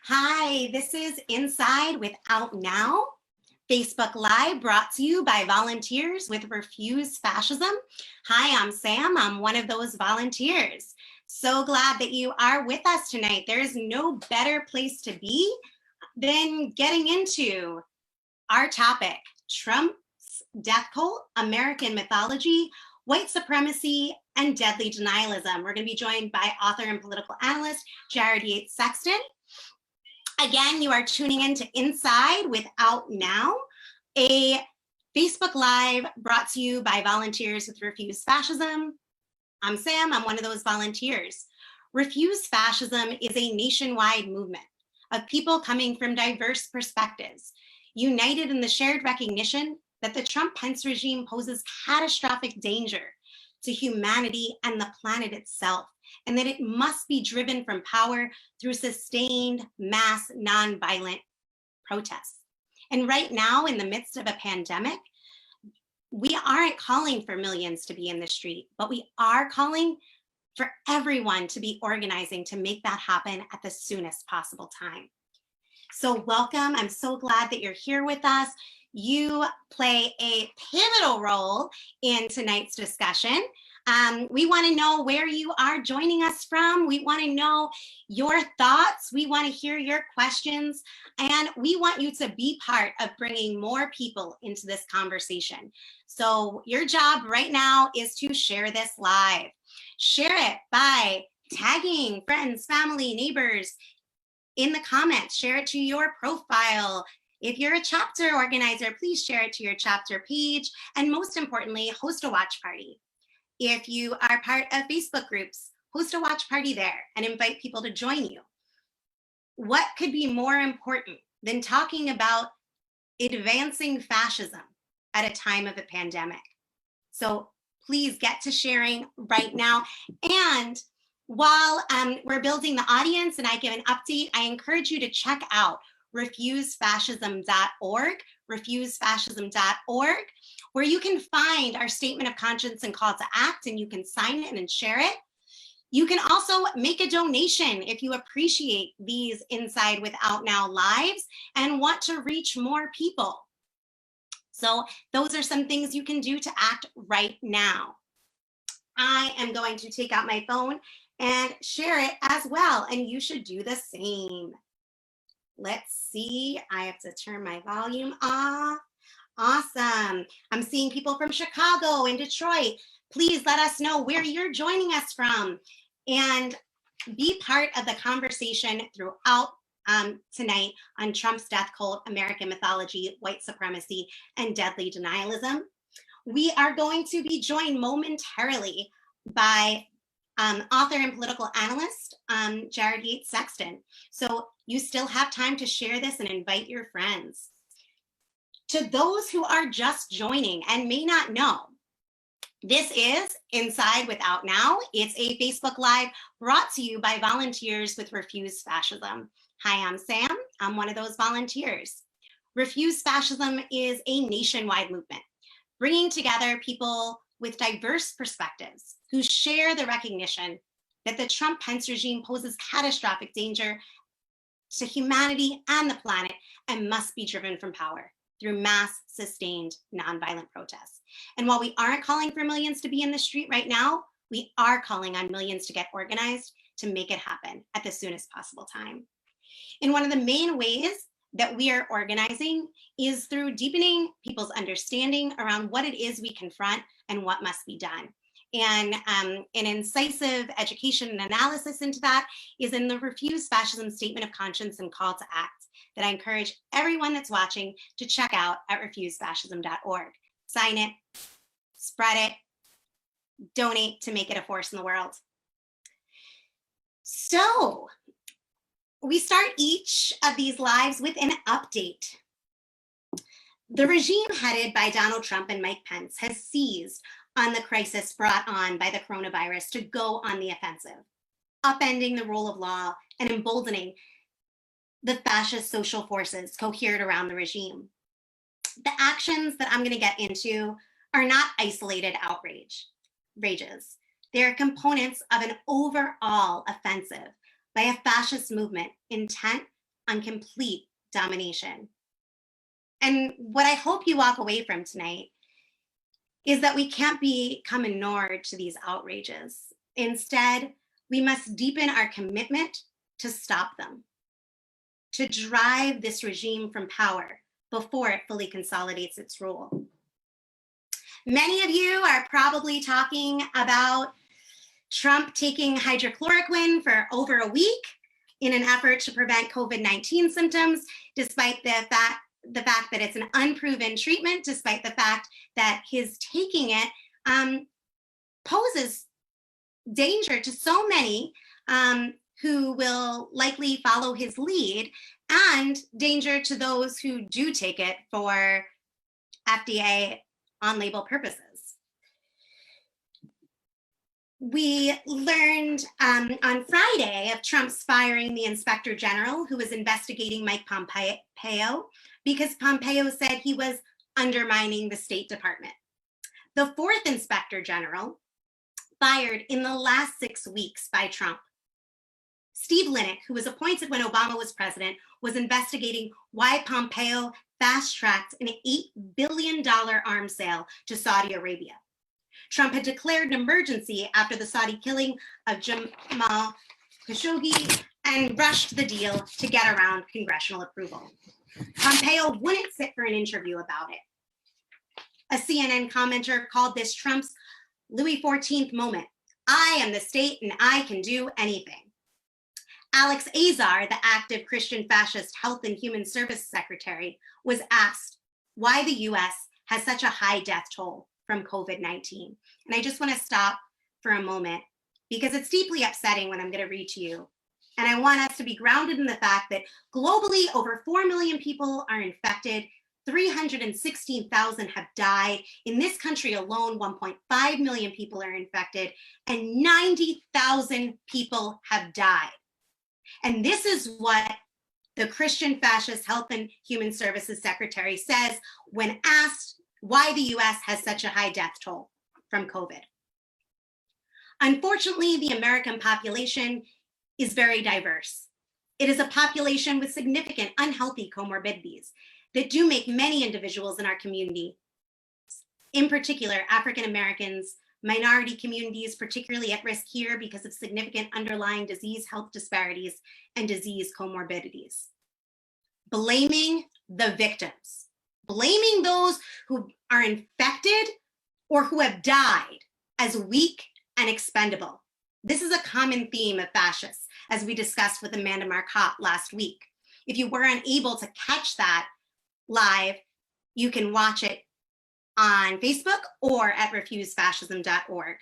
Hi, this is Inside with Out Now, Facebook Live brought to you by volunteers with Refuse-Fascism. Hi, I'm Sam. I'm one of those volunteers. So glad that you are with us tonight. There's no better place to be than getting into our topic, Trump's death cult, American mythology, white supremacy, and deadly denialism. We're going to be joined by author and political analyst Jared Yates Sexton. Again, you are tuning in to Inside with Out Now, a Facebook Live brought to you by volunteers with Refuse-Fascism. I'm Sam, I'm one of those volunteers. Refuse-Fascism is a nationwide movement of people coming from diverse perspectives, united in the shared recognition that the Trump-Pence regime poses catastrophic danger to humanity and the planet itself, and that it must be driven from power through sustained mass nonviolent protests. And right now, in the midst of a pandemic, we aren't calling for millions to be in the street, but we are calling for everyone to be organizing to make that happen at the soonest possible time. So welcome, I'm so glad that you're here with us. You play a pivotal role in tonight's discussion. We want to know where you are joining us from. We want to know your thoughts. We want to hear your questions. And we want you to be part of bringing more people into this conversation. So your job right now is to share this live. Share it by tagging friends, family, neighbors in the comments. Share it to your profile. If you're a chapter organizer, please share it to your chapter page. And most importantly, host a watch party. If you are part of Facebook groups, host a watch party there and invite people to join you. What could be more important than talking about advancing fascism at a time of a pandemic? So please get to sharing right now. And while we're building the audience and I give an update, I encourage you to check out refusefascism.org, refusefascism.org, where you can find our statement of conscience and call to act, and you can sign it and share it. You can also make a donation if you appreciate these Inside with Out Now lives and want to reach more people. So those are some things you can do to act right now. I am going to take out my phone and share it as well, and you should do the same. Let's see, I have to turn my volume off. Awesome. I'm seeing people from Chicago and Detroit. Please let us know where you're joining us from and be part of the conversation throughout tonight on Trump's death cult, American mythology, white supremacy, and deadly denialism. We are going to be joined momentarily by author and political analyst, Jared Yates Sexton. So you still have time to share this and invite your friends. To those who are just joining and may not know, this is Inside with Out Now. It's a Facebook Live brought to you by volunteers with Refuse-Fascism. Hi, I'm Sam. I'm one of those volunteers. Refuse-Fascism is a nationwide movement, bringing together people with diverse perspectives who share the recognition that the Trump-Pence regime poses catastrophic danger to humanity and the planet and must be driven from power through mass sustained nonviolent protests. And while we aren't calling for millions to be in the street right now, we are calling on millions to get organized to make it happen at the soonest possible time. And one of the main ways that we are organizing is through deepening people's understanding around what it is we confront and what must be done. And an incisive education and analysis into that is in the Refuse-Fascism Statement of Conscience and Call to Act that I encourage everyone that's watching to check out at refusefascism.org. Sign it, spread it, donate to make it a force in the world. So we start each of these lives with an update. The regime headed by Donald Trump and Mike Pence has seized on the crisis brought on by the coronavirus to go on the offensive, upending the rule of law and emboldening the fascist social forces cohered around the regime. The actions that I'm going to get into are not isolated rages. They are components of an overall offensive by a fascist movement intent on complete domination. And what I hope you walk away from tonight is that we can't become ignored to these outrages. Instead, we must deepen our commitment to stop them, to drive this regime from power before it fully consolidates its rule. Many of you are probably talking about Trump taking hydrochloroquine for over a week in an effort to prevent COVID-19 symptoms, despite the fact that it's an unproven treatment, despite the fact that his taking it poses danger to so many who will likely follow his lead, and danger to those who do take it for FDA on-label purposes. We learned on Friday of Trump's firing the Inspector General who was investigating Mike Pompeo because Pompeo said he was undermining the State Department. The fourth Inspector General fired in the last 6 weeks by Trump. Steve Linick, who was appointed when Obama was president, was investigating why Pompeo fast-tracked an $8 billion arms sale to Saudi Arabia. Trump had declared an emergency after the Saudi killing of Jamal Khashoggi and rushed the deal to get around congressional approval. Pompeo wouldn't sit for an interview about it. A CNN commenter called this Trump's Louis XIV moment. I am the state and I can do anything. Alex Azar, the active Christian fascist Health and Human Services Secretary, was asked why the US has such a high death toll from COVID-19. And I just want to stop for a moment because it's deeply upsetting what I'm going to read to you. And I want us to be grounded in the fact that globally, over 4 million people are infected, 316,000 have died. In this country alone, 1.5 million people are infected, and 90,000 people have died. And this is what the Christian fascist Health and Human Services Secretary says when asked why the US has such a high death toll from COVID. Unfortunately, the American population is very diverse. It is a population with significant unhealthy comorbidities that do make many individuals in our community, in particular African Americans, minority communities, particularly at risk here because of significant underlying disease health disparities and disease comorbidities. Blaming the victims, blaming those who are infected or who have died as weak and expendable. This is a common theme of fascists, as we discussed with Amanda Marcotte last week. If you were unable to catch that live, you can watch it on Facebook or at refusefascism.org.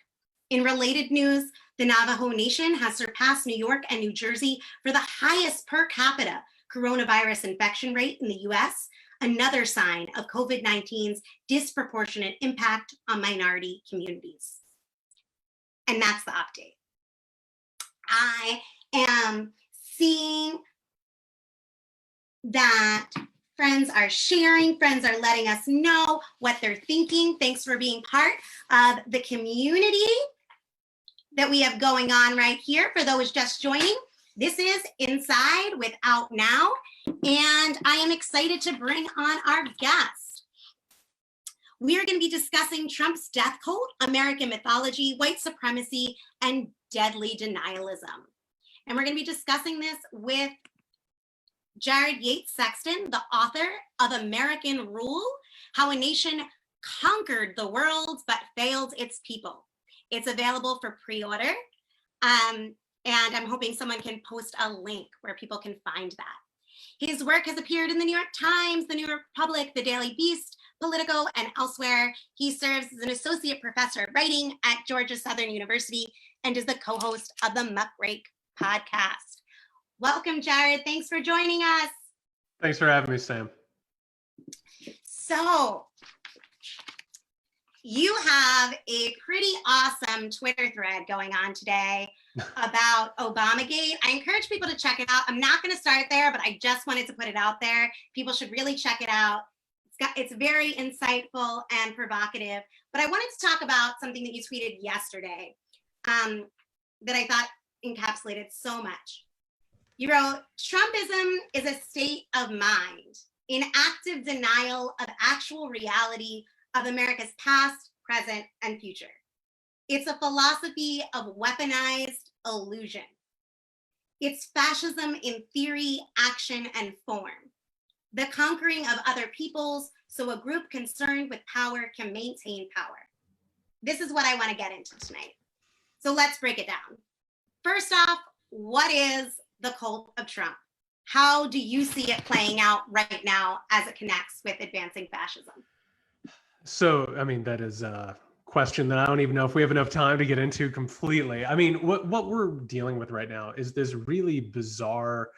In related news, the Navajo Nation has surpassed New York and New Jersey for the highest per capita coronavirus infection rate in the US, another sign of COVID-19's disproportionate impact on minority communities. And that's the update. I am seeing that friends are sharing, friends are letting us know what they're thinking. Thanks for being part of the community that we have going on right here. For those just joining, this is Inside with RFOutNow, and I am excited to bring on our guest. We are going to be discussing Trump's death cult, American mythology, white supremacy, and deadly denialism. And we're going to be discussing this with Jared Yates Sexton, the author of American Rule, How a Nation Conquered the World but Failed Its People. It's available for pre-order, and I'm hoping someone can post a link where people can find that. His work has appeared in the New York Times, the New Republic, the Daily Beast, Politico, and elsewhere. He serves as an associate professor of writing at Georgia Southern University and is the co-host of the Muckrake podcast. Welcome, Jared. Thanks for joining us. Thanks for having me, Sam. So, you have a pretty awesome Twitter thread going on today about Obamagate. I encourage people to check it out. I'm not going to start there, but I just wanted to put it out there. People should really check it out. It's very insightful and provocative. But I wanted to talk about something that you tweeted yesterday that I thought encapsulated so much. You wrote, Trumpism is a state of mind in active denial of actual reality of America's past, present, and future. It's a philosophy of weaponized illusion. It's fascism in theory, action, and form. The conquering of other peoples so a group concerned with power can maintain power. This is what I want to get into tonight. So let's break it down. First off, what is the cult of Trump? How do you see it playing out right now as it connects with advancing fascism? So, I mean, that is a question that I don't even know if we have enough time to get into completely. I mean, what we're dealing with right now is this really bizarre,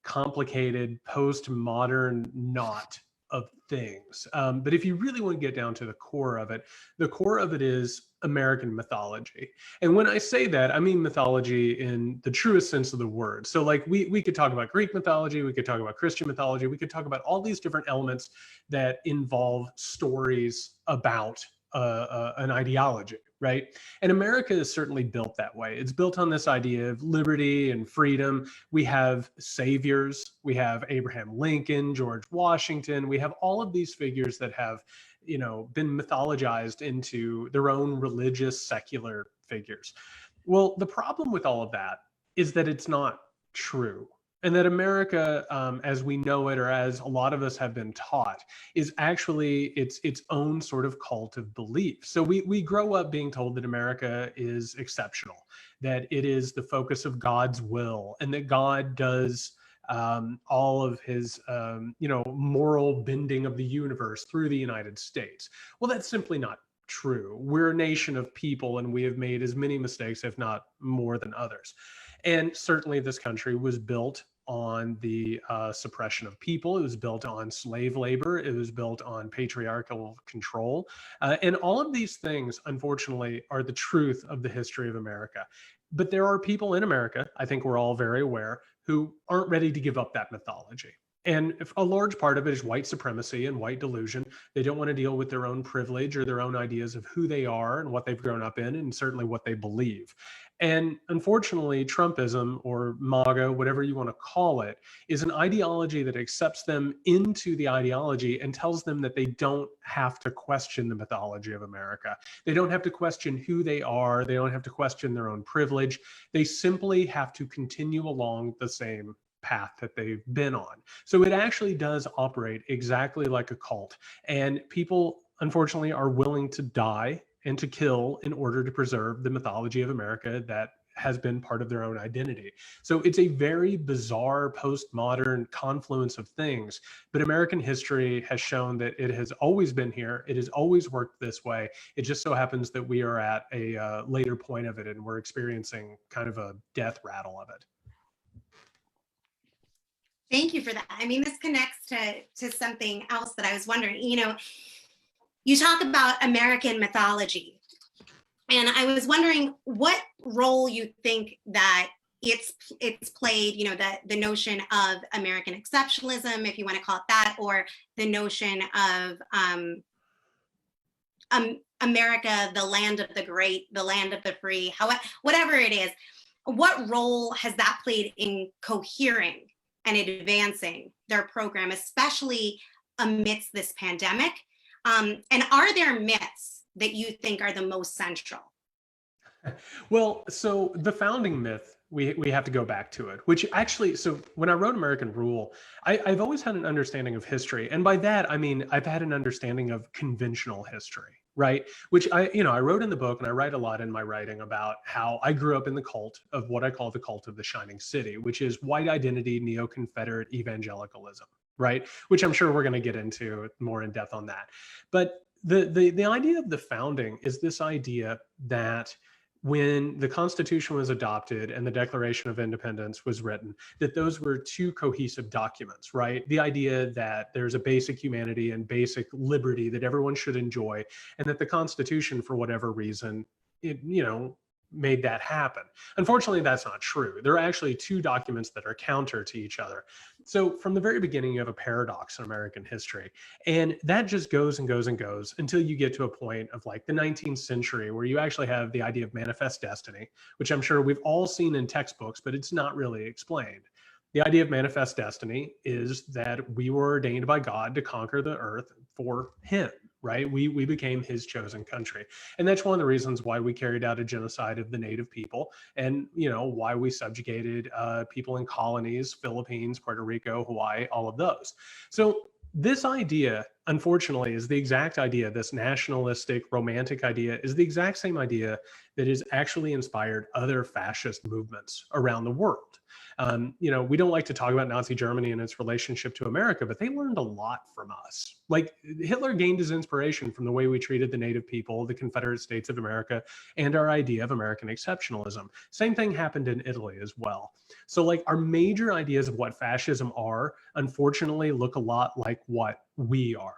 complicated, postmodern knot of things. But if you really want to get down to the core of it is American mythology. And when I say that, I mean mythology in the truest sense of the word. So like we could talk about Greek mythology, we could talk about Christian mythology, we could talk about all these different elements that involve stories about an ideology, right? And America is certainly built that way. It's built on this idea of liberty and freedom. We have saviors. We have Abraham Lincoln, George Washington. We have all of these figures that have, been mythologized into their own religious, secular figures. Well, the problem with all of that is that it's not true. And that America, as we know it, or as a lot of us have been taught, is actually its own sort of cult of belief. So we grow up being told that America is exceptional, that it is the focus of God's will, and that God does all of his, moral bending of the universe through the United States. Well, that's simply not true. We're a nation of people, and we have made as many mistakes, if not more than others. And certainly this country was built on the suppression of people. It was built on slave labor. It was built on patriarchal control. And all of these things, unfortunately, are the truth of the history of America. But there are people in America, I think we're all very aware, who aren't ready to give up that mythology. And if a large part of it is white supremacy and white delusion. They don't want to deal with their own privilege or their own ideas of who they are and what they've grown up in, and certainly what they believe. And unfortunately, Trumpism, or MAGA, whatever you want to call it, is an ideology that accepts them into the ideology and tells them that they don't have to question the mythology of America. They don't have to question who they are. They don't have to question their own privilege. They simply have to continue along the same path that they've been on. So it actually does operate exactly like a cult. And people, unfortunately, are willing to die and to kill in order to preserve the mythology of America that has been part of their own identity. So it's a very bizarre postmodern confluence of things, but American history has shown that it has always been here. It has always worked this way. It just so happens that we are at a later point of it, and we're experiencing kind of a death rattle of it. Thank you for that. I mean, this connects to something else that I was wondering. You talk about American mythology, and I was wondering what role you think that it's played, the notion of American exceptionalism, if you want to call it that, or the notion of America, the land of the great, the land of the free, whatever it is. What role has that played in cohering and advancing their program, especially amidst this pandemic? And are there myths that you think are the most central? Well, so the founding myth, we have to go back to it, which actually, so when I wrote American Rule, I've always had an understanding of history. And by that, I mean, I've had an understanding of conventional history, right? Which I wrote in the book, and I write a lot in my writing about how I grew up in the cult of what I call the cult of the shining city, which is white identity, neo-Confederate evangelicalism, right? Which I'm sure we're going to get into more in depth on that. But the idea of the founding is this idea that when the Constitution was adopted and the Declaration of Independence was written, that those were two cohesive documents, right? The idea that there's a basic humanity and basic liberty that everyone should enjoy, and that the Constitution, for whatever reason, made that happen. Unfortunately, that's not true. There are actually two documents that are counter to each other. So from the very beginning, you have a paradox in American history. And that just goes and goes and goes until you get to a point of like the 19th century, where you actually have the idea of manifest destiny, which I'm sure we've all seen in textbooks, but it's not really explained. The idea of manifest destiny is that we were ordained by God to conquer the earth for him, right? We became his chosen country. And that's one of the reasons why we carried out a genocide of the native people, and, why we subjugated people in colonies, Philippines, Puerto Rico, Hawaii, all of those. So this idea, unfortunately, is the exact idea, this nationalistic, romantic idea, is the exact same idea that has actually inspired other fascist movements around the world. We don't like to talk about Nazi Germany and its relationship to America, but they learned a lot from us. Like, Hitler gained his inspiration from the way we treated the native people, the Confederate States of America, and our idea of American exceptionalism. Same thing happened in Italy as well. So, like, our major ideas of what fascism are, unfortunately, look a lot like what we are.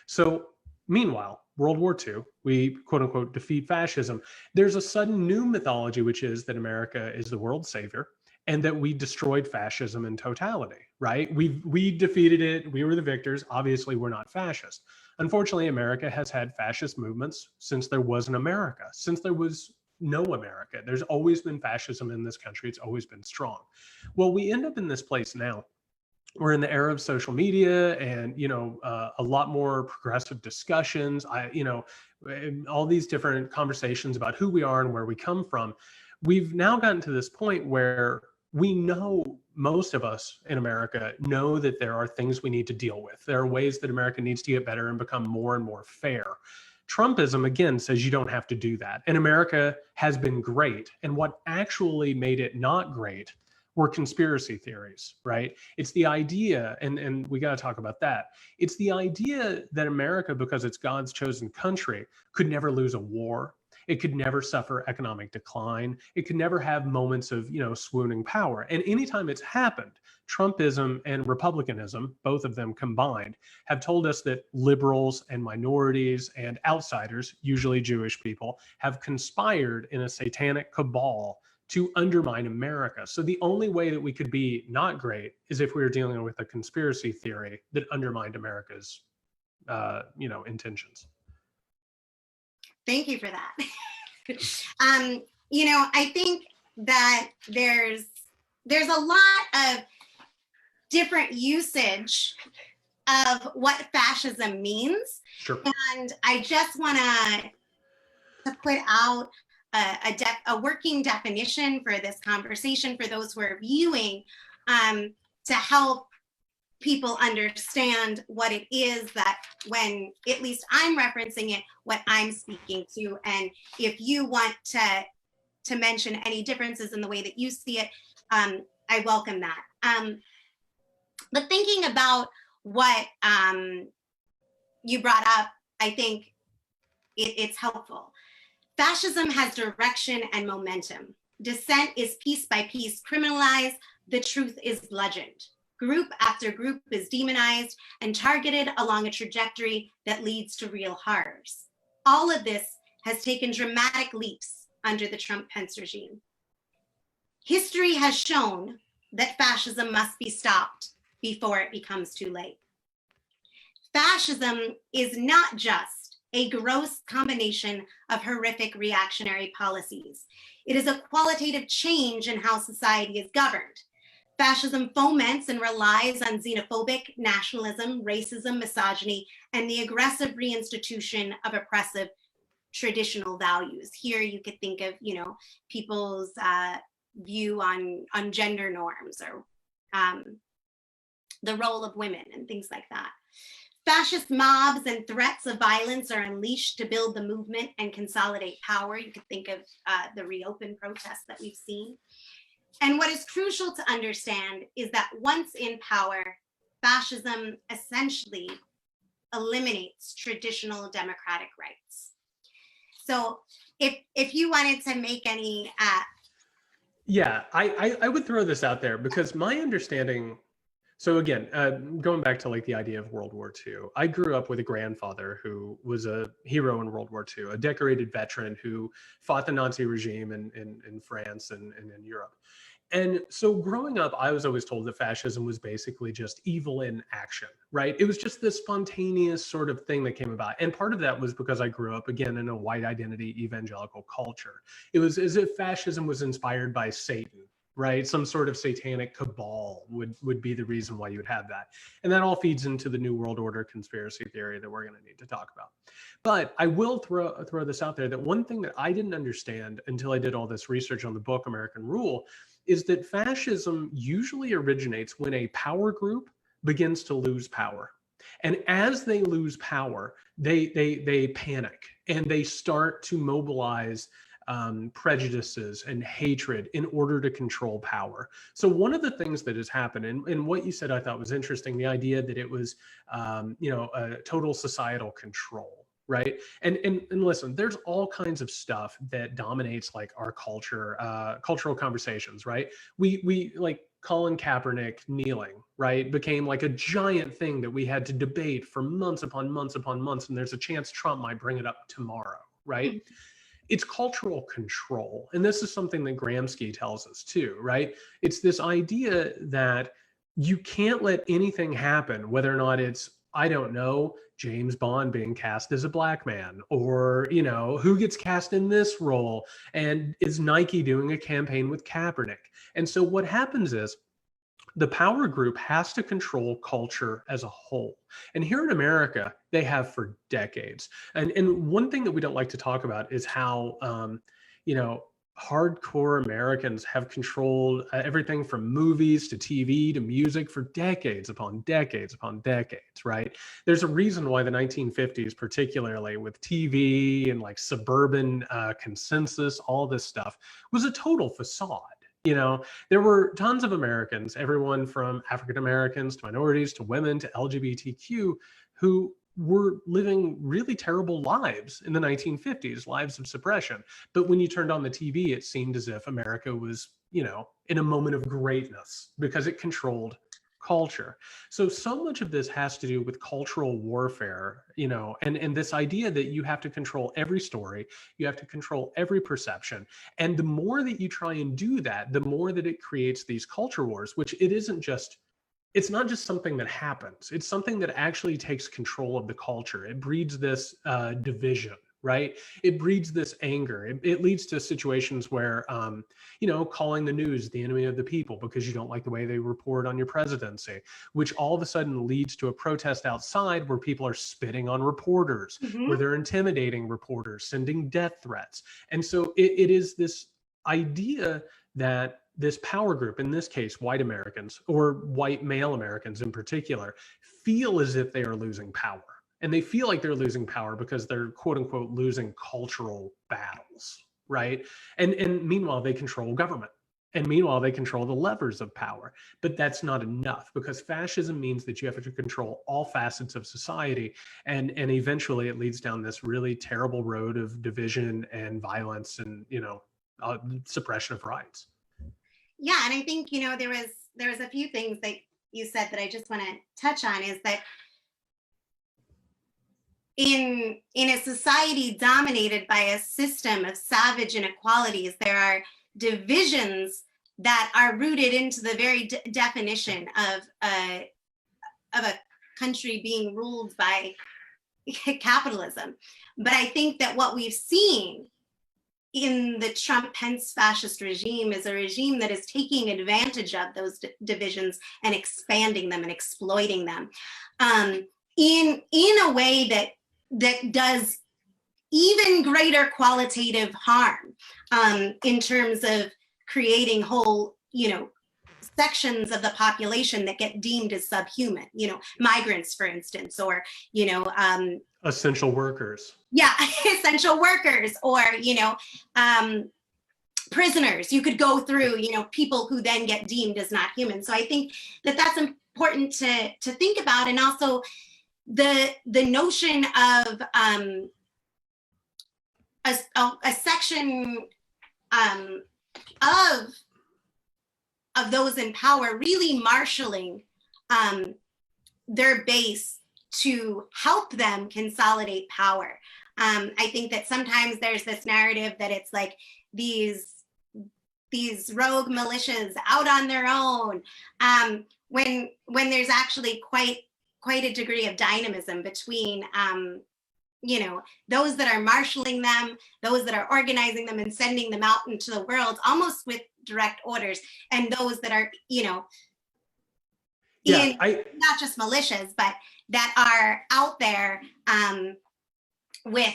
So, meanwhile, World War II, we quote unquote defeat fascism. There's a sudden new mythology, which is that America is the world savior and that we destroyed fascism in totality, right? We defeated it. We were the victors. Obviously, we're not fascist. Unfortunately, America has had fascist movements since there was an America, since there was no America. There's always been fascism in this country. It's always been strong. Well, we end up in this place now. We're in the era of social media and, a lot more progressive discussions. All these different conversations about who we are and where we come from. We've now gotten to this point where we know, most of us in America know, that there are things we need to deal with. There are ways that America needs to get better and become more and more fair. Trumpism, again, says you don't have to do that. And America has been great. And what actually made it not great were conspiracy theories, right? It's the idea, and we got to talk about that. It's the idea that America, because it's God's chosen country, could never lose a war. It could never suffer economic decline. It could never have moments of, swooning power. And anytime it's happened, Trumpism and Republicanism, both of them combined, have told us that liberals and minorities and outsiders, usually Jewish people, have conspired in a satanic cabal to undermine America. So the only way that we could be not great is if we were dealing with a conspiracy theory that undermined America's, intentions. Thank you for that. I think that there's a lot of different usage of what fascism means. Sure. And I just want to put out a working definition for this conversation for those who are viewing, to help people understand what it is that, when at least I'm referencing it, what I'm speaking to. And if you want to mention any differences in the way that you see it, I welcome that. But thinking about what you brought up, I think it's helpful. Fascism has direction and momentum. Dissent is piece by piece criminalized. The truth is bludgeoned. Group after group is demonized and targeted along a trajectory that leads to real horrors. All of this has taken dramatic leaps under the Trump-Pence regime. History has shown that fascism must be stopped before it becomes too late. Fascism is not just a gross combination of horrific reactionary policies. It is a qualitative change in how society is governed. Fascism foments and relies on xenophobic nationalism, racism, misogyny, and the aggressive reinstitution of oppressive traditional values. Here you could think of, people's view on gender norms or the role of women and things like that. Fascist mobs and threats of violence are unleashed to build the movement and consolidate power. You could think of the Reopen protests that we've seen. And what is crucial to understand is that once in power, fascism essentially eliminates traditional democratic rights. So if you wanted to make any... Yeah, I would throw this out there because my understanding... So again, going back to like the idea of World War II, I grew up with a grandfather who was a hero in World War II, a decorated veteran who fought the Nazi regime in France and in Europe. And so growing up, I was always told that fascism was basically just evil in action, right? It was just this spontaneous sort of thing that came about. And part of that was because I grew up, again, in a white identity evangelical culture. It was as if fascism was inspired by Satan, right? Some sort of satanic cabal would be the reason why you would have that. And that all feeds into the New World Order conspiracy theory that we're going to need to talk about. But I will throw this out there, that one thing that I didn't understand until I did all this research on the book American Rule is that fascism usually originates when a power group begins to lose power. And as they lose power, they panic and they start to mobilize prejudices and hatred in order to control power. So one of the things that has happened, and what you said I thought was interesting, the idea that it was, a total societal control, right? And listen, there's all kinds of stuff that dominates like our culture, cultural conversations, right? We like Colin Kaepernick kneeling, right, became like a giant thing that we had to debate for months upon months upon months, and there's a chance Trump might bring it up tomorrow, right? Mm-hmm. It's cultural control. And this is something that Gramsci tells us too, right? It's this idea that you can't let anything happen, whether or not it's, I don't know, James Bond being cast as a black man, or, who gets cast in this role, and is Nike doing a campaign with Kaepernick? And so what happens is the power group has to control culture as a whole. And here in America, they have for decades. And one thing that we don't like to talk about is how, hardcore Americans have controlled everything from movies to TV to music for decades upon decades upon decades, right? There's a reason why the 1950s, particularly with TV and like suburban consensus, all this stuff, was a total facade. There were tons of Americans, everyone from African Americans to minorities to women to LGBTQ, who were living really terrible lives in the 1950s, lives of suppression. But when you turned on the TV, it seemed as if America was, in a moment of greatness because it controlled culture. So much of this has to do with cultural warfare, and this idea that you have to control every story, you have to control every perception. And the more that you try and do that, the more that it creates these culture wars, which it's not just something that happens. It's something that actually takes control of the culture. It breeds this division, right? It breeds this anger. It leads to situations where, calling the news the enemy of the people because you don't like the way they report on your presidency, which all of a sudden leads to a protest outside where people are spitting on reporters, mm-hmm. where they're intimidating reporters, sending death threats. And so it is this idea that this power group, in this case, white Americans, or white male Americans in particular, feel as if they are losing power. And they feel like they're losing power because they're, quote unquote, losing cultural battles, right? And meanwhile, they control government. And meanwhile, they control the levers of power. But that's not enough, because fascism means that you have to control all facets of society. And eventually it leads down this really terrible road of division and violence and, suppression of rights. Yeah, and I think, there was a few things that you said that I just want to touch on, is that in a society dominated by a system of savage inequalities, there are divisions that are rooted into the very definition of a country being ruled by capitalism. But I think that what we've seen in the Trump-Pence fascist regime is a regime that is taking advantage of those divisions and expanding them and exploiting them in a way that does even greater qualitative harm in terms of creating whole, sections of the population that get deemed as subhuman, migrants, for instance, or, essential workers. Yeah, essential workers, or, prisoners. You could go through, people who then get deemed as not human. So I think that that's important to think about. And also the notion of a section of those in power really marshaling their base to help them consolidate power. I think that sometimes there's this narrative that it's like these rogue militias out on their own, when there's actually quite a degree of dynamism between those that are marshaling them, those that are organizing them and sending them out into the world, almost with direct orders, and those that are, Yeah, not just militias, but that are out there with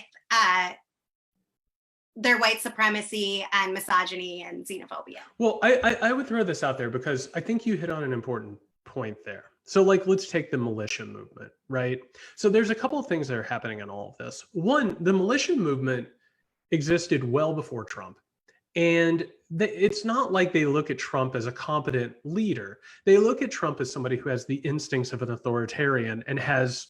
their white supremacy and misogyny and xenophobia. Well, I would throw this out there because I think you hit on an important point there. So like, let's take the militia movement, right? So there's a couple of things that are happening in all of this. One, the militia movement existed well before Trump. And it's not like they look at Trump as a competent leader. They look at Trump as somebody who has the instincts of an authoritarian and has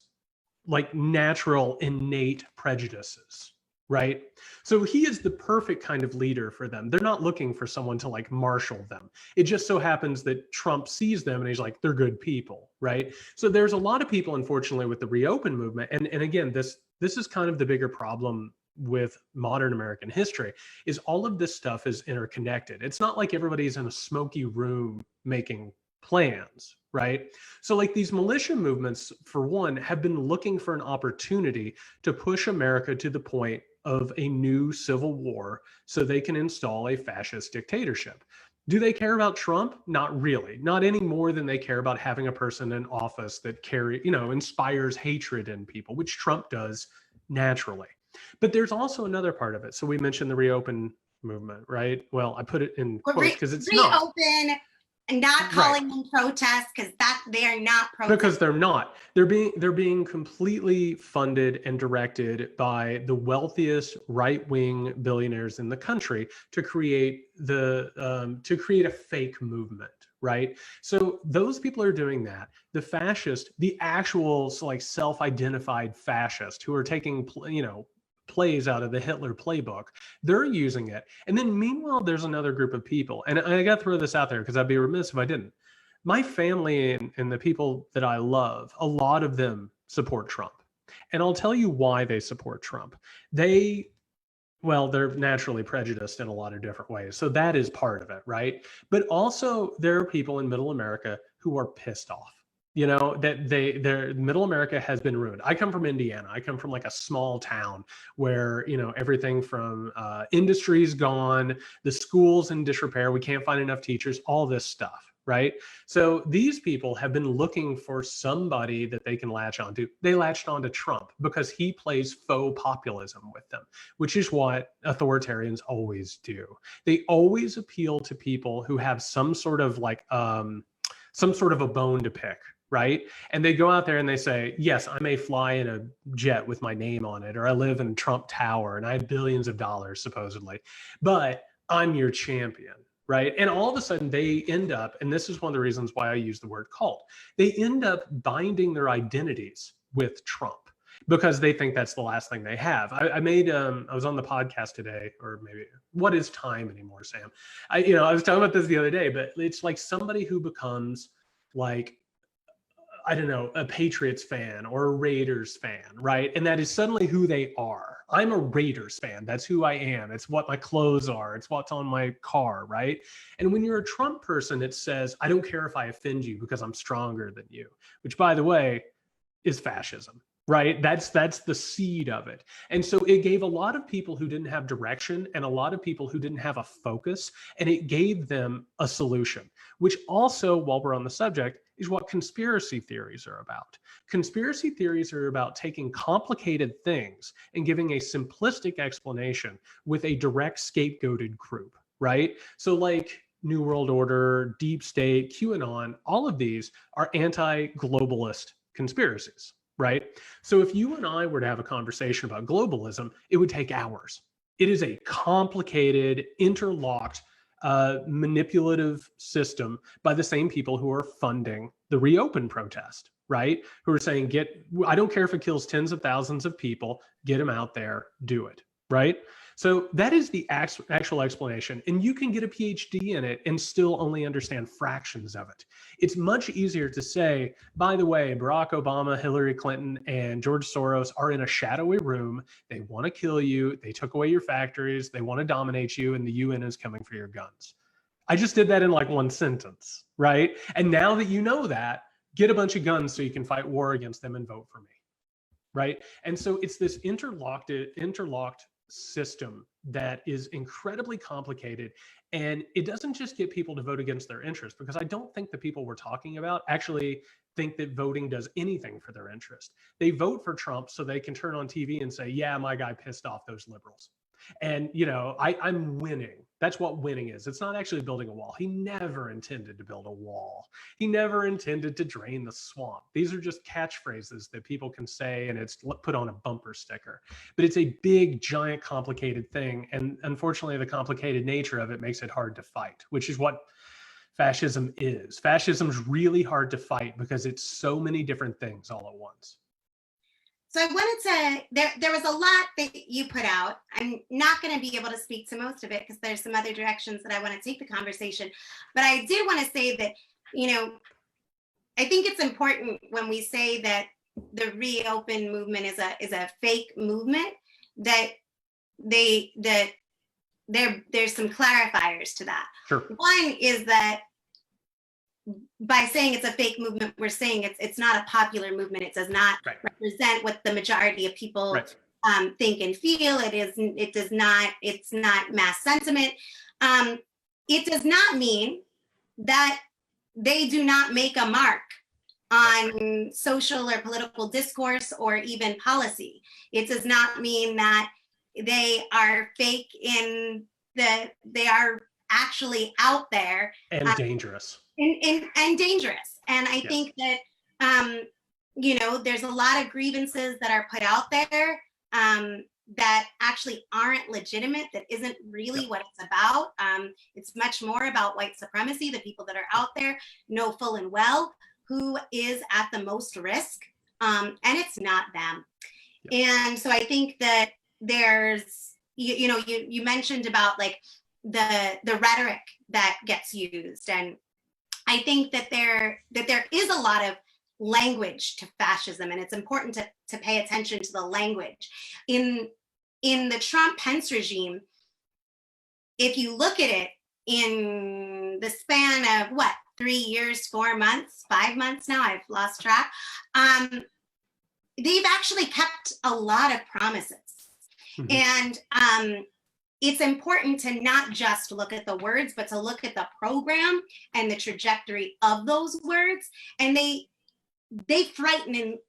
like natural innate prejudices, right? So he is the perfect kind of leader for them. They're not looking for someone to like marshal them. It just so happens that Trump sees them and he's like, they're good people, right? So there's a lot of people, unfortunately, with the reopen movement. And again, this is kind of the bigger problem with modern American history, is all of this stuff is interconnected. It's not like everybody's in a smoky room making plans, right? So like these militia movements, for one, have been looking for an opportunity to push America to the point of a new civil war so they can install a fascist dictatorship. Do they care about Trump? Not really. Not any more than they care about having a person in office that inspires hatred in people, which Trump does naturally. But there's also another part of it. So we mentioned the reopen movement, right? Well, I put it in quotes because it's reopen and not calling them protests because they are not protests. Because they're not. They're being completely funded and directed by the wealthiest right-wing billionaires in the country to create a fake movement. Right. So those people are doing that. The fascist, the actual like self-identified fascist who are taking, plays out of the Hitler playbook, they're using it. And then meanwhile, there's another group of people. And I got to throw this out there because I'd be remiss if I didn't. My family and the people that I love, a lot of them support Trump. And I'll tell you why they support Trump. They're naturally prejudiced in a lot of different ways. So that is part of it, right? But also there are people in middle America who are pissed off, that their middle America has been ruined. I come from Indiana. I come from like a small town where, everything from industry's gone, the school's in disrepair, we can't find enough teachers, all this stuff. Right. So these people have been looking for somebody that they can latch onto. They latched onto Trump because he plays faux populism with them, which is what authoritarians always do. They always appeal to people who have some sort of a bone to pick. Right. And they go out there and they say, yes, I may fly in a jet with my name on it, or I live in Trump Tower and I have billions of dollars, supposedly, but I'm your champion. Right. And all of a sudden they end up, and this is one of the reasons why I use the word cult, they end up binding their identities with Trump because they think that's the last thing they have. I was on the podcast today, or maybe, what is time anymore, Sam? I was talking about this the other day, but it's like somebody who becomes like, I don't know, a Patriots fan or a Raiders fan, right? And that is suddenly who they are. I'm a Raiders fan. That's who I am. It's what my clothes are. It's what's on my car, right? And when you're a Trump person, it says, I don't care if I offend you because I'm stronger than you, which, by the way, is fascism, right? That's the seed of it. And so it gave a lot of people who didn't have direction and a lot of people who didn't have a focus, and it gave them a solution, which also, while we're on the subject, is what conspiracy theories are about. Conspiracy theories are about taking complicated things and giving a simplistic explanation with a direct scapegoated group, right? So like New World Order, Deep State, QAnon, all of these are anti-globalist conspiracies, right? So if you and I were to have a conversation about globalism, it would take hours. It is a complicated, interlocked, manipulative system by the same people who are funding the reopen protest, right? Who are saying, I don't care if it kills tens of thousands of people, get them out there, do it, right? So that is the actual explanation. And you can get a PhD in it and still only understand fractions of it. It's much easier to say, by the way, Barack Obama, Hillary Clinton, and George Soros are in a shadowy room. They want to kill you. They took away your factories. They want to dominate you. And the UN is coming for your guns. I just did that in like one sentence, right? And now that you know that, get a bunch of guns so you can fight war against them and vote for me, right? And so it's this interlocked system that is incredibly complicated. And it doesn't just get people to vote against their interest, because I don't think the people we're talking about actually think that voting does anything for their interest. They vote for Trump so they can turn on TV and say, yeah, my guy pissed off those liberals. And, I'm winning. That's what winning is. It's not actually building a wall. He never intended to build a wall. He never intended to drain the swamp. These are just catchphrases that people can say, and it's put on a bumper sticker. But it's a big, giant, complicated thing. And unfortunately, the complicated nature of it makes it hard to fight, which is what fascism is. Fascism's really hard to fight because it's so many different things all at once. So I wanted to, there was a lot that you put out. I'm not going to be able to speak to most of it because there's some other directions that I want to take the conversation. But I did want to say that, I think it's important when we say that the reopen movement is a fake movement, that there's some clarifiers to that. Sure. One is that by saying it's a fake movement, we're saying it's not a popular movement. It does not represent what the majority of people think and feel. It's not mass sentiment. It does not mean that they do not make a mark on social or political discourse or even policy. It does not mean that they are fake in that they are actually out there and dangerous. And dangerous. And I think that, there's a lot of grievances that are put out there that actually aren't legitimate, that isn't really what it's about. It's much more about white supremacy. The people that are out there know full and well who is at the most risk, and it's not them. And so I think that there's, you mentioned about like the rhetoric that gets used, and I think that there is a lot of language to fascism, and it's important to pay attention to the language. In the Trump-Pence regime, if you look at it in the span of 3 years, 4 months, 5 months now, I've lost track, they've actually kept a lot of promises. Mm-hmm. And it's important to not just look at the words, but to look at the program and the trajectory of those words. And they frighteningly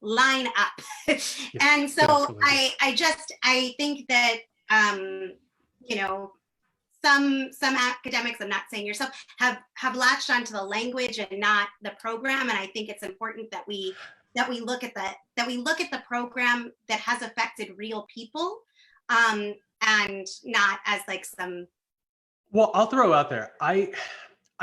line up. And so I think that some academics, I'm not saying yourself, have latched onto the language and not the program. And I think it's important that we look at the program that has affected real people. And not as like some. Well, I'll throw out there, I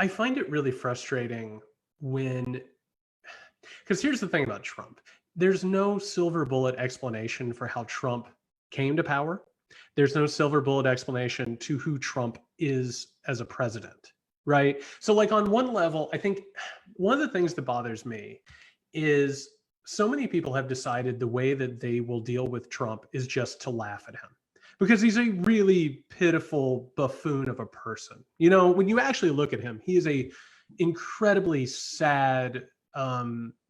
find it really frustrating because here's the thing about Trump. There's no silver bullet explanation for how Trump came to power. There's no silver bullet explanation to who Trump is as a president, right? So like on one level, I think one of the things that bothers me is so many people have decided the way that they will deal with Trump is just to laugh at him, because he's a really pitiful buffoon of a person. When you actually look at him, he is a incredibly sad,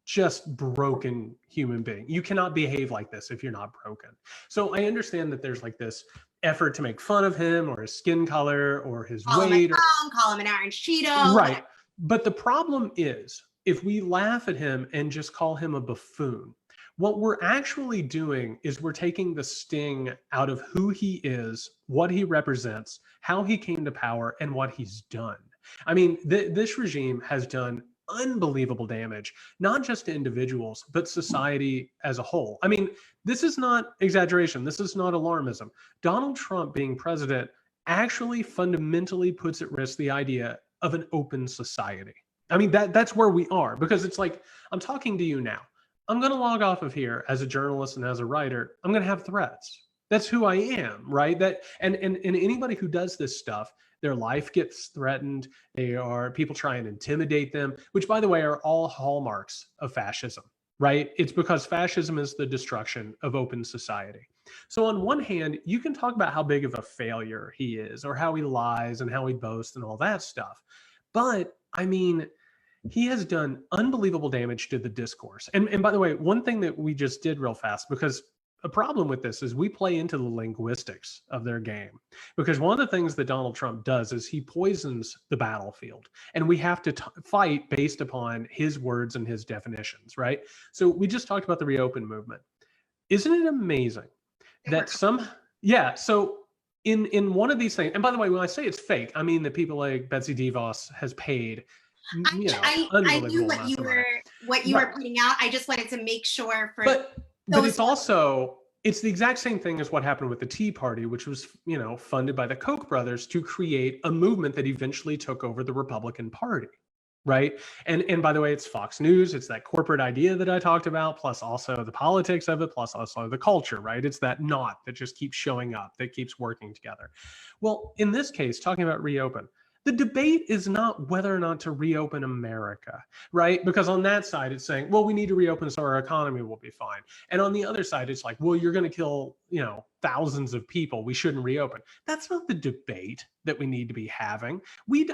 just broken human being. You cannot behave like this if you're not broken. So I understand that there's like this effort to make fun of him or his skin color or his weight. Call him an orange Cheeto. Right. But the problem is, if we laugh at him and just call him a buffoon, what we're actually doing is we're taking the sting out of who he is, what he represents, how he came to power, and what he's done. I mean, this regime has done unbelievable damage, not just to individuals, but society as a whole. I mean, this is not exaggeration. This is not alarmism. Donald Trump being president actually fundamentally puts at risk the idea of an open society. I mean, that's where we are, because it's like, I'm talking to you now. I'm going to log off of here as a journalist and as a writer. I'm going to have threats. That's who I am, right? And anybody who does this stuff, their life gets threatened. People try and intimidate them, which, by the way, are all hallmarks of fascism, right? It's because fascism is the destruction of open society. So on one hand, you can talk about how big of a failure he is, or how he lies and how he boasts and all that stuff. But I mean, he has done unbelievable damage to the discourse. And by the way, one thing that we just did real fast, because a problem with this is we play into the linguistics of their game, because one of the things that Donald Trump does is he poisons the battlefield, and we have to fight based upon his words and his definitions, right? So we just talked about the reopen movement. Isn't it amazing that yeah, so in one of these things, and by the way, when I say it's fake, I mean that people like Betsy DeVos has paid, I knew what you were putting out. I just wanted to make sure for but it's the exact same thing as what happened with the Tea Party, which was, funded by the Koch brothers to create a movement that eventually took over the Republican Party, right? And by the way, it's Fox News, it's that corporate idea that I talked about, plus also the politics of it, plus also the culture, right? It's that knot that just keeps showing up, that keeps working together. Well, in this case, talking about reopen, the debate is not whether or not to reopen America, right? Because on that side, it's saying, well, we need to reopen so our economy will be fine. And on the other side, it's like, well, you're going to kill, thousands of people. We shouldn't reopen. That's not the debate that we need to be having.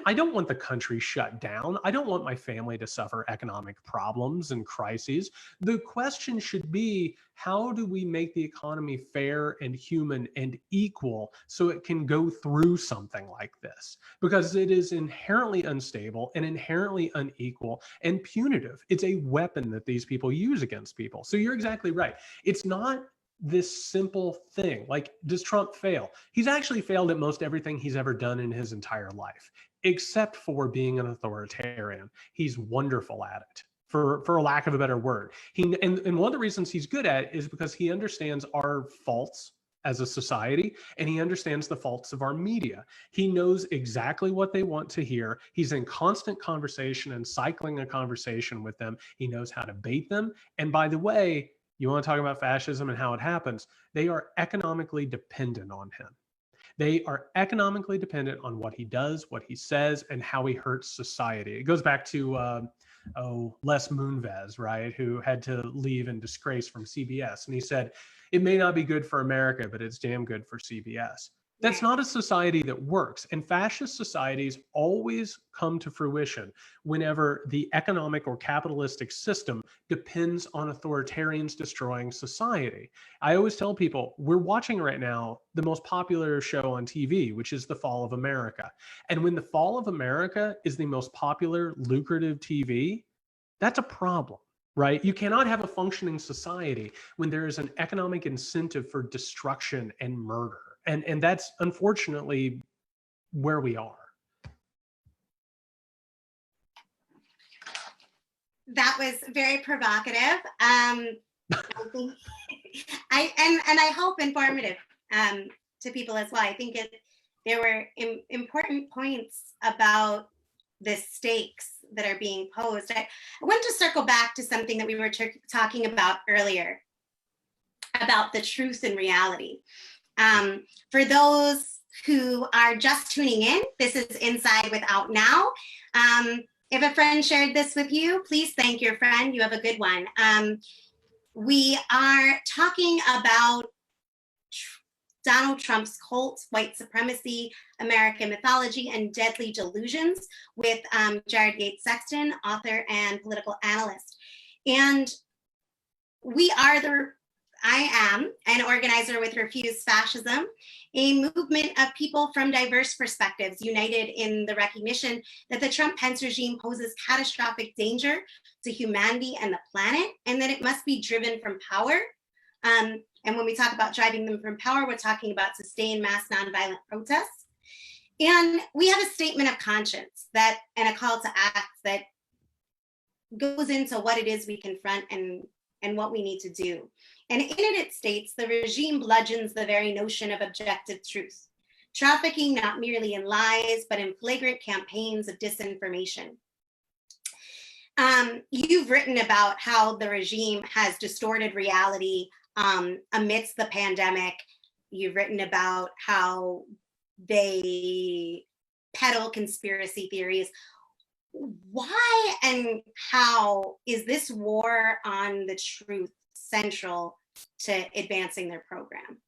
I don't want the country shut down. I don't want my family to suffer economic problems and crises. The question should be, how do we make the economy fair and human and equal so it can go through something like this? Because it is inherently unstable and inherently unequal and punitive. It's a weapon that these people use against people. So you're exactly right. It's not this simple thing. Like, does Trump fail? He's actually failed at most everything he's ever done in his entire life, except for being an authoritarian. He's wonderful at it, for a lack of a better word. And one of the reasons he's good at it is because he understands our faults as a society, and he understands the faults of our media. He knows exactly what they want to hear. He's in constant conversation and cycling a conversation with them. He knows how to bait them. And by the way, you want to talk about fascism and how it happens, they are economically dependent on him. They are economically dependent on what he does, what he says, and how he hurts society. It goes back to Les Moonves, right, who had to leave in disgrace from CBS. And he said, it may not be good for America, but it's damn good for CBS. That's not a society that works. And fascist societies always come to fruition whenever the economic or capitalistic system depends on authoritarians destroying society. I always tell people, we're watching right now the most popular show on TV, which is The Fall of America. And when The Fall of America is the most popular, lucrative TV, that's a problem. Right? You cannot have a functioning society when there is an economic incentive for destruction and murder. And that's unfortunately where we are. That was very provocative. I hope informative to people as well. I think there were important points about the stakes that are being posed. I want to circle back to something that we were talking about earlier, about the truth and reality. For those who are just tuning in, this is Inside with RFOutNow. If a friend shared this with you, please thank your friend. You have a good one. We are talking about Donald Trump's cult, white supremacy, American mythology, and deadly delusions with Jared Yates Sexton, author and political analyst. And I am an organizer with Refuse-Fascism, a movement of people from diverse perspectives united in the recognition that the Trump-Pence regime poses catastrophic danger to humanity and the planet, and that it must be driven from power. And when we talk about driving them from power, we're talking about sustained mass nonviolent protests. And we have a statement of conscience and a call to act that goes into what it is we confront and what we need to do. And in it states, the regime bludgeons the very notion of objective truth, trafficking not merely in lies, but in flagrant campaigns of disinformation. You've written about how the regime has distorted reality amidst the pandemic. You've written about how they peddle conspiracy theories. Why and how is this war on the truth central to advancing their program?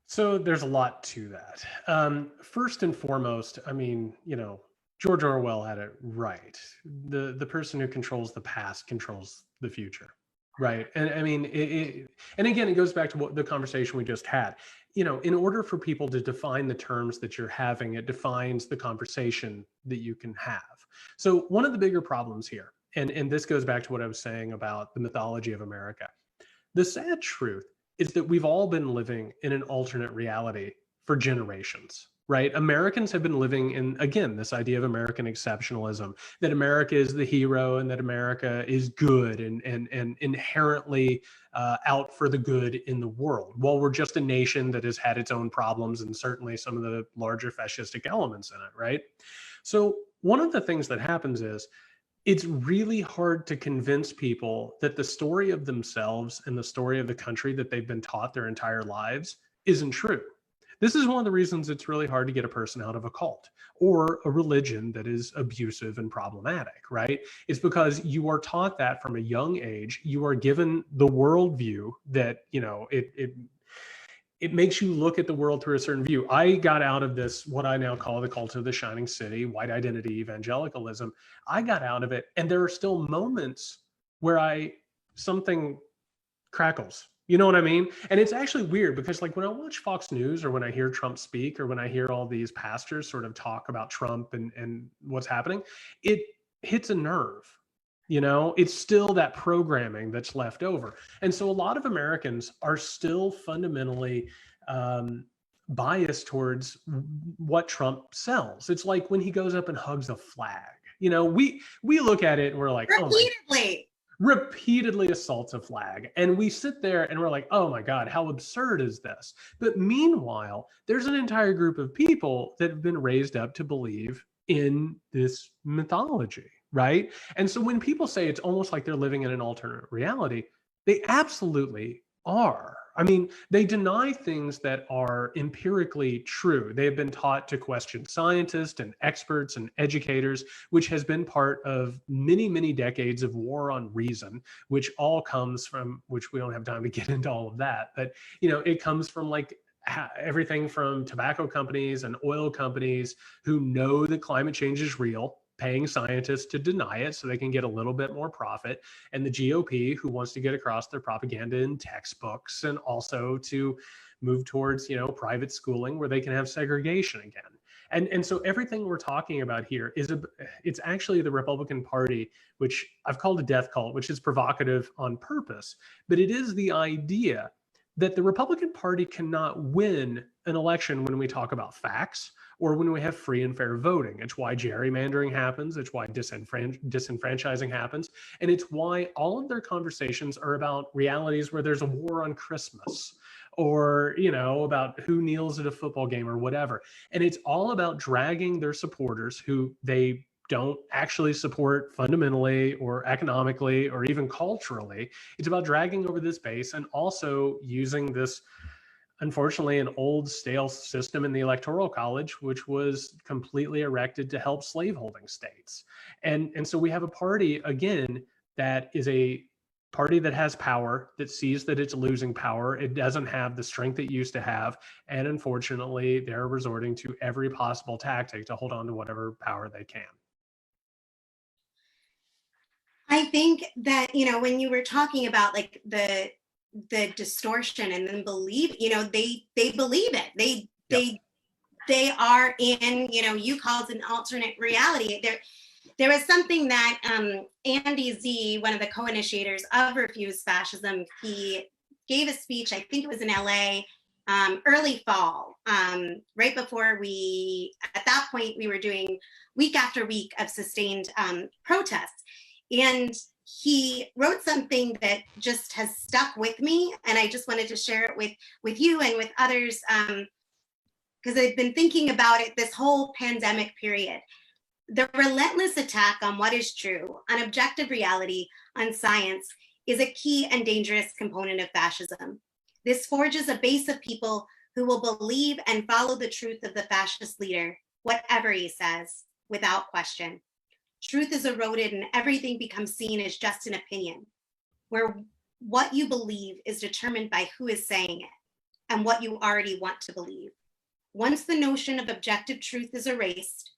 So there's a lot to that. First and foremost, I mean, George Orwell had it right. The person who controls the past controls the future. Right. And I mean, and again, it goes back to what the conversation we just had. In order for people to define the terms that you're having, it defines the conversation that you can have. So one of the bigger problems here, and this goes back to what I was saying about the mythology of America. The sad truth is that we've all been living in an alternate reality for generations, right? Americans have been living in, again, this idea of American exceptionalism, that America is the hero and that America is good and inherently out for the good in the world. Well, we're just a nation that has had its own problems and certainly some of the larger fascistic elements in it, right? So one of the things that happens is it's really hard to convince people that the story of themselves and the story of the country that they've been taught their entire lives isn't true. This is one of the reasons it's really hard to get a person out of a cult or a religion that is abusive and problematic, right? It's because you are taught that from a young age. You are given the worldview that, it makes you look at the world through a certain view. I got out of this, what I now call the cult of the shining city, white identity evangelicalism. I got out of it. And there are still moments where something crackles. You know what I mean? And it's actually weird because like when I watch Fox News or when I hear Trump speak or when I hear all these pastors sort of talk about Trump and what's happening, it hits a nerve. It's still that programming that's left over. And so a lot of Americans are still fundamentally biased towards what Trump sells. It's like when he goes up and hugs a flag. We look at it and we're like, repeatedly assaults a flag. And we sit there and we're like, oh my God, how absurd is this? But meanwhile, there's an entire group of people that have been raised up to believe in this mythology. Right. And so when people say it's almost like they're living in an alternate reality, they absolutely are. I mean, they deny things that are empirically true. They have been taught to question scientists and experts and educators, which has been part of many, many decades of war on reason, which all comes from, which we don't have time to get into all of that, but, it comes from like everything from tobacco companies and oil companies who know that climate change is real, paying scientists to deny it so they can get a little bit more profit, and the GOP who wants to get across their propaganda in textbooks and also to move towards, private schooling where they can have segregation again. And so everything we're talking about here it's actually the Republican Party, which I've called a death cult, which is provocative on purpose, but it is the idea that the Republican Party cannot win an election when we talk about facts or when we have free and fair voting. It's why gerrymandering happens. It's why disenfranchising happens. And it's why all of their conversations are about realities where there's a war on Christmas or, about who kneels at a football game or whatever. And it's all about dragging their supporters who they don't actually support fundamentally or economically or even culturally. It's about dragging over this base and also using this, unfortunately, an old stale system in the Electoral College, which was completely erected to help slaveholding states. And so we have a party, again, that is a party that has power, that sees that it's losing power. It doesn't have the strength it used to have. And unfortunately, they're resorting to every possible tactic to hold on to whatever power they can. I think that, when you were talking about like the distortion and then believe, they believe it. They are in, you called it an alternate reality. There was something that Andy Z, one of the co-initiators of Refuse-Fascism, he gave a speech, I think it was in LA, early fall, right before at that point, we were doing week after week of sustained protests. And he wrote something that just has stuck with me. And I just wanted to share it with you and with others, because I've been thinking about it this whole pandemic period. The relentless attack on what is true, on objective reality, on science, is a key and dangerous component of fascism. This forges a base of people who will believe and follow the truth of the fascist leader, whatever he says, without question. Truth is eroded and everything becomes seen as just an opinion, where what you believe is determined by who is saying it and what you already want to believe. Once the notion of objective truth is erased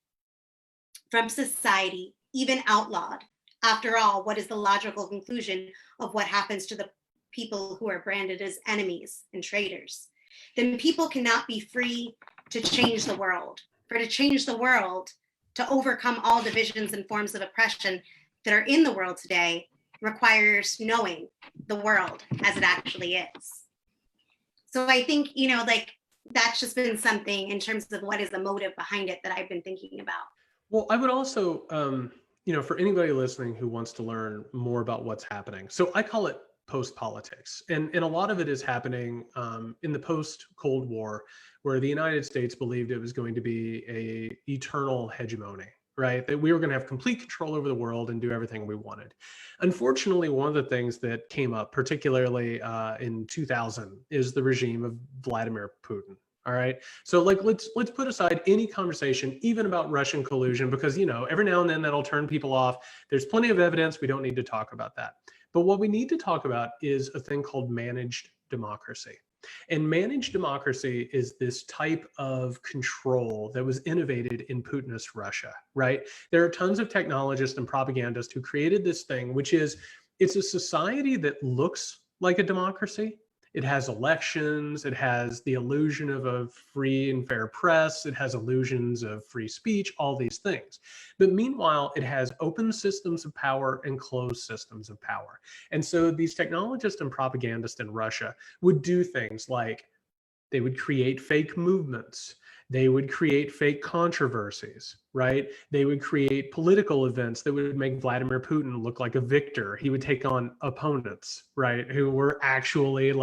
from society, even outlawed, After all, what is the logical conclusion of what happens to the people who are branded as enemies and traitors? Then people cannot be free to change the world. For to change the world, to overcome all divisions and forms of oppression that are in the world today, requires knowing the world as it actually is. So I think, like, that's just been something in terms of what is the motive behind it that I've been thinking about. Well, I would also, for anybody listening who wants to learn more about what's happening, so I call it post-politics. And a lot of it is happening in the post-Cold War, where the United States believed it was going to be a eternal hegemony, right? That we were going to have complete control over the world and do everything we wanted. Unfortunately, one of the things that came up, particularly in 2000, is the regime of Vladimir Putin. All right. So let's put aside any conversation, even about Russian collusion, because, every now and then that'll turn people off. There's plenty of evidence. We don't need to talk about that. But what we need to talk about is a thing called managed democracy. And managed democracy is this type of control that was innovated in Putinist Russia, right? There are tons of technologists and propagandists who created this thing, which is, it's a society that looks like a democracy. It has elections, it has the illusion of a free and fair press, it has illusions of free speech, all these things. But meanwhile, it has open systems of power and closed systems of power. And so these technologists and propagandists in Russia would do things like they would create fake movements. They would create fake controversies, right? They would create political events that would make Vladimir Putin look like a victor. He would take on opponents, right, who were actually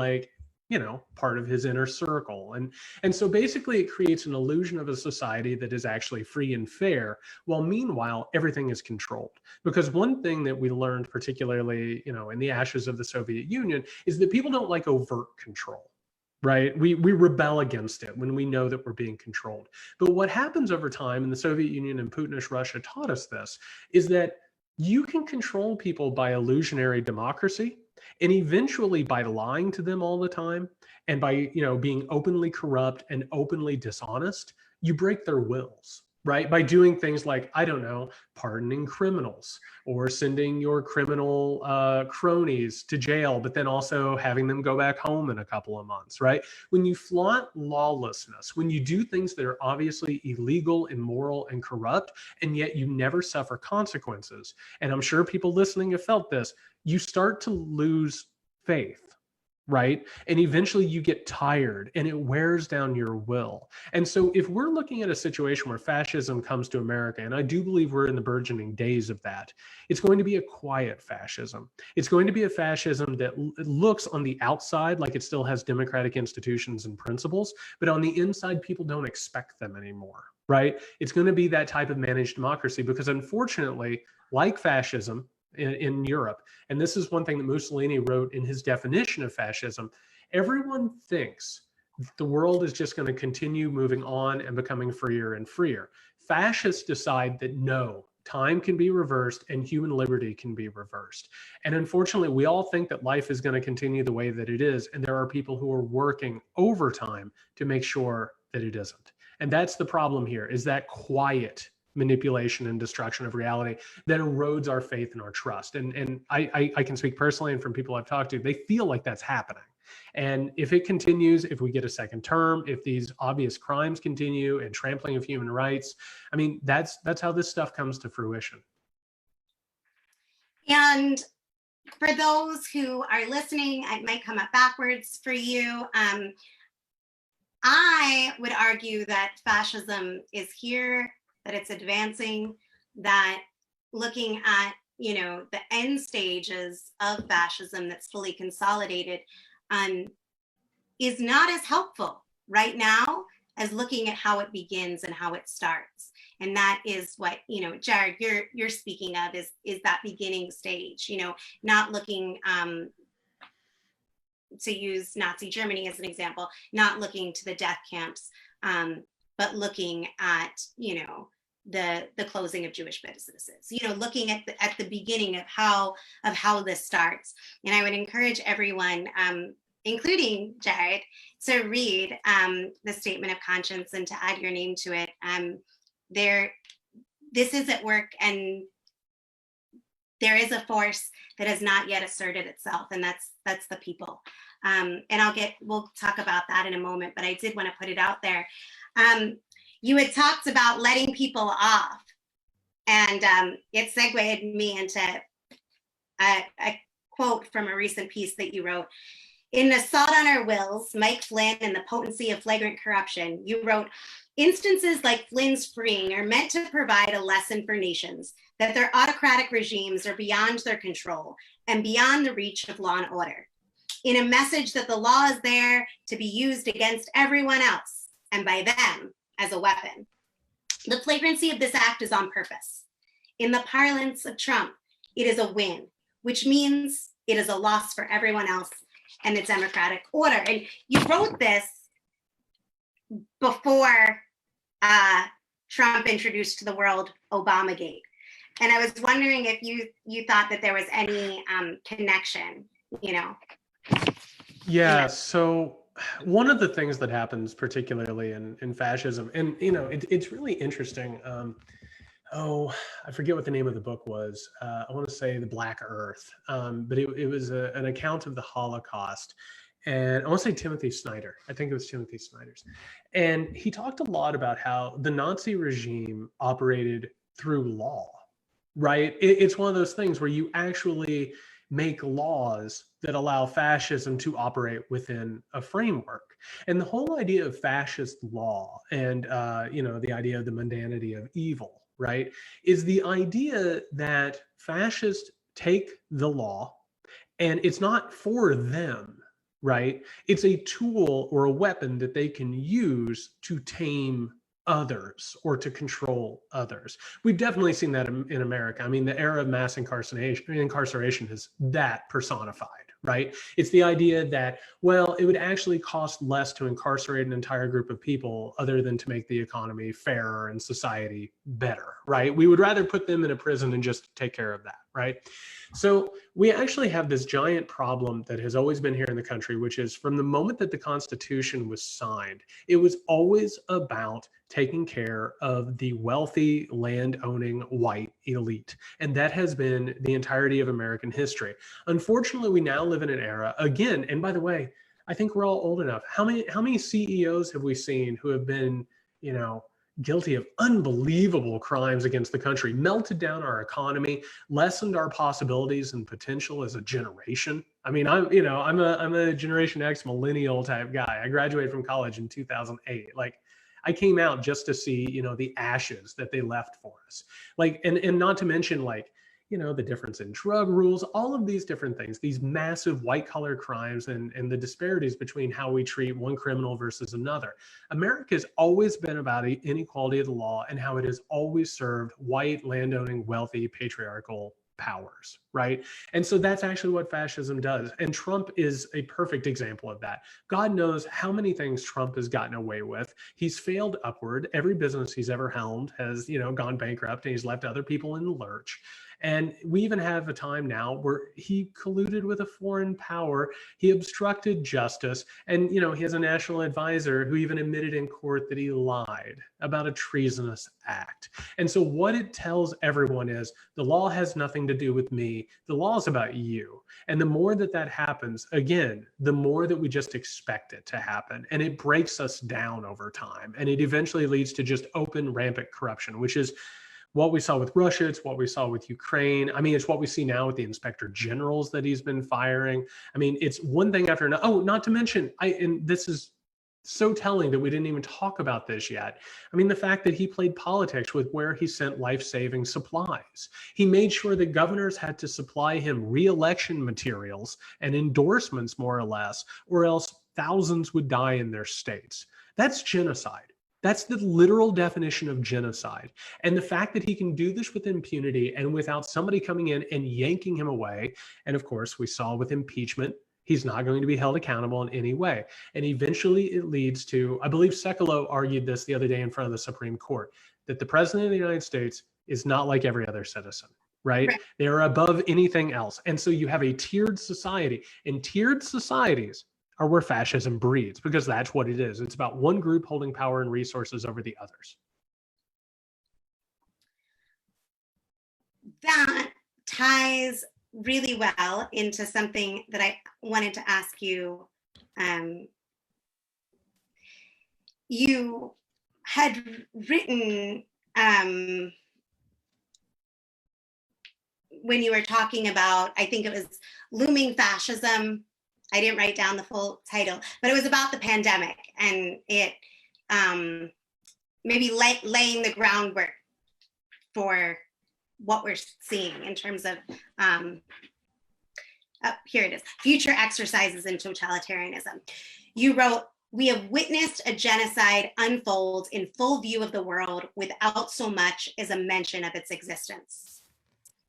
part of his inner circle. And so basically it creates an illusion of a society that is actually free and fair, while meanwhile everything is controlled. Because one thing that we learned, particularly, in the ashes of the Soviet Union, is that people don't like overt control. Right? We rebel against it when we know that we're being controlled. But what happens over time, and the Soviet Union and Putinist Russia taught us this, is that you can control people by illusionary democracy, and eventually by lying to them all the time, and by being openly corrupt and openly dishonest, you break their wills. Right? By doing things like, I don't know, pardoning criminals or sending your criminal cronies to jail, but then also having them go back home in a couple of months, right? When you flaunt lawlessness, when you do things that are obviously illegal, immoral, and corrupt, and yet you never suffer consequences, and I'm sure people listening have felt this, you start to lose faith. Right? And eventually you get tired and it wears down your will. And so if we're looking at a situation where fascism comes to America, and I do believe we're in the burgeoning days of that, it's going to be a quiet fascism. It's going to be a fascism that looks on the outside like it still has democratic institutions and principles, but on the inside, people don't expect them anymore. Right? It's going to be that type of managed democracy because unfortunately, like fascism, in Europe. And this is one thing that Mussolini wrote in his definition of fascism. Everyone thinks the world is just going to continue moving on and becoming freer and freer. Fascists decide that no, time can be reversed and human liberty can be reversed. And unfortunately, we all think that life is going to continue the way that it is. And there are people who are working overtime to make sure that it isn't. And that's the problem here, is that quiet manipulation and destruction of reality that erodes our faith and our trust. And I can speak personally, and from people I've talked to, they feel like that's happening. And if it continues, if we get a second term, if these obvious crimes continue and trampling of human rights, I mean, that's how this stuff comes to fruition. And for those who are listening, it might come up backwards for you. I would argue that fascism is here, that it's advancing, that looking at, the end stages of fascism that's fully consolidated is not as helpful right now as looking at how it begins and how it starts. And that is what, Jared, you're speaking of is that beginning stage, not looking, to use Nazi Germany as an example, not looking to the death camps, but looking at, the closing of Jewish businesses, looking at the beginning of how this starts. And I would encourage everyone, including Jared, to read the Statement of Conscience and to add your name to it. This is at work, and there is a force that has not yet asserted itself, and that's the people. And we'll talk about that in a moment, but I did want to put it out there. You had talked about letting people off, and it segued me into a quote from a recent piece that you wrote. In Assault on Our Wills, Mike Flynn and the Potency of Flagrant Corruption, you wrote, instances like Flynn's freeing are meant to provide a lesson for nations that their autocratic regimes are beyond their control and beyond the reach of law and order. In a message that the law is there to be used against everyone else and by them as a weapon. The flagrancy of this act is on purpose. In the parlance of Trump, it is a win, which means it is a loss for everyone else and the democratic order. And you wrote this before Trump introduced to the world Obamagate. And I was wondering if you thought that there was any connection, Yeah, so one of the things that happens particularly in fascism, and it's really interesting. I forget what the name of the book was. I want to say The Black Earth, but it was an account of the Holocaust. And I want to say Timothy Snyder. I think it was Timothy Snyder's. And he talked a lot about how the Nazi regime operated through law, right? It's one of those things where you actually make laws that allow fascism to operate within a framework. And the whole idea of fascist law and, the idea of the mundanity of evil, right, is the idea that fascists take the law and it's not for them, right? It's a tool or a weapon that they can use to tame others or to control others. We've definitely seen that in America. I mean, the era of mass incarceration is that personified, right? It's the idea that, well, it would actually cost less to incarcerate an entire group of people other than to make the economy fairer and society better, right? We would rather put them in a prison and just take care of that, right? So we actually have this giant problem that has always been here in the country, which is from the moment that the Constitution was signed, it was always about taking care of the wealthy, land-owning white elite. And that has been the entirety of American history. Unfortunately, we now live in an era, again, and by the way, I think we're all old enough. How many CEOs have we seen who have been, guilty of unbelievable crimes against the country, melted down our economy, lessened our possibilities and potential as a generation? I mean, I'm a Generation X millennial type guy. I graduated from college in 2008. Like, I came out just to see, the ashes that they left for us. Like, and not to mention, like, the difference in drug rules, all of these different things, these massive white collar crimes and the disparities between how we treat one criminal versus another. America has always been about inequality of the law and how it has always served white, landowning, wealthy, patriarchal powers, right? And so that's actually what fascism does. And Trump is a perfect example of that. God knows how many things Trump has gotten away with. He's failed upward. Every business he's ever helmed has, gone bankrupt, and he's left other people in the lurch. And we even have a time now where he colluded with a foreign power. He obstructed justice. And, he has a national advisor who even admitted in court that he lied about a treasonous act. And so what it tells everyone is the law has nothing to do with me. The law is about you. And the more that happens, again, the more that we just expect it to happen. And it breaks us down over time. And it eventually leads to just open, rampant corruption, which is what we saw with Russia, it's what we saw with Ukraine. I mean, it's what we see now with the inspector generals that he's been firing. I mean, it's one thing after another. Oh, not to mention, and this is so telling that we didn't even talk about this yet. I mean, the fact that he played politics with where he sent life-saving supplies. He made sure that governors had to supply him re-election materials and endorsements, more or less, or else thousands would die in their states. That's genocide. That's the literal definition of genocide. And the fact that he can do this with impunity and without somebody coming in and yanking him away. And of course, we saw with impeachment, he's not going to be held accountable in any way. And eventually it leads to, I believe Sekulow argued this the other day in front of the Supreme Court, that the president of the United States is not like every other citizen, right? They are above anything else. And so you have a tiered society, and tiered societies are where fascism breeds, because that's what it is. It's about one group holding power and resources over the others. That ties really well into something that I wanted to ask you. You had written, when you were talking about, I think it was looming fascism. I didn't write down the full title, but it was about the pandemic, and it maybe laying the groundwork for what we're seeing in terms of, here it is, future exercises in totalitarianism. You wrote, "We have witnessed a genocide unfold in full view of the world without so much as a mention of its existence."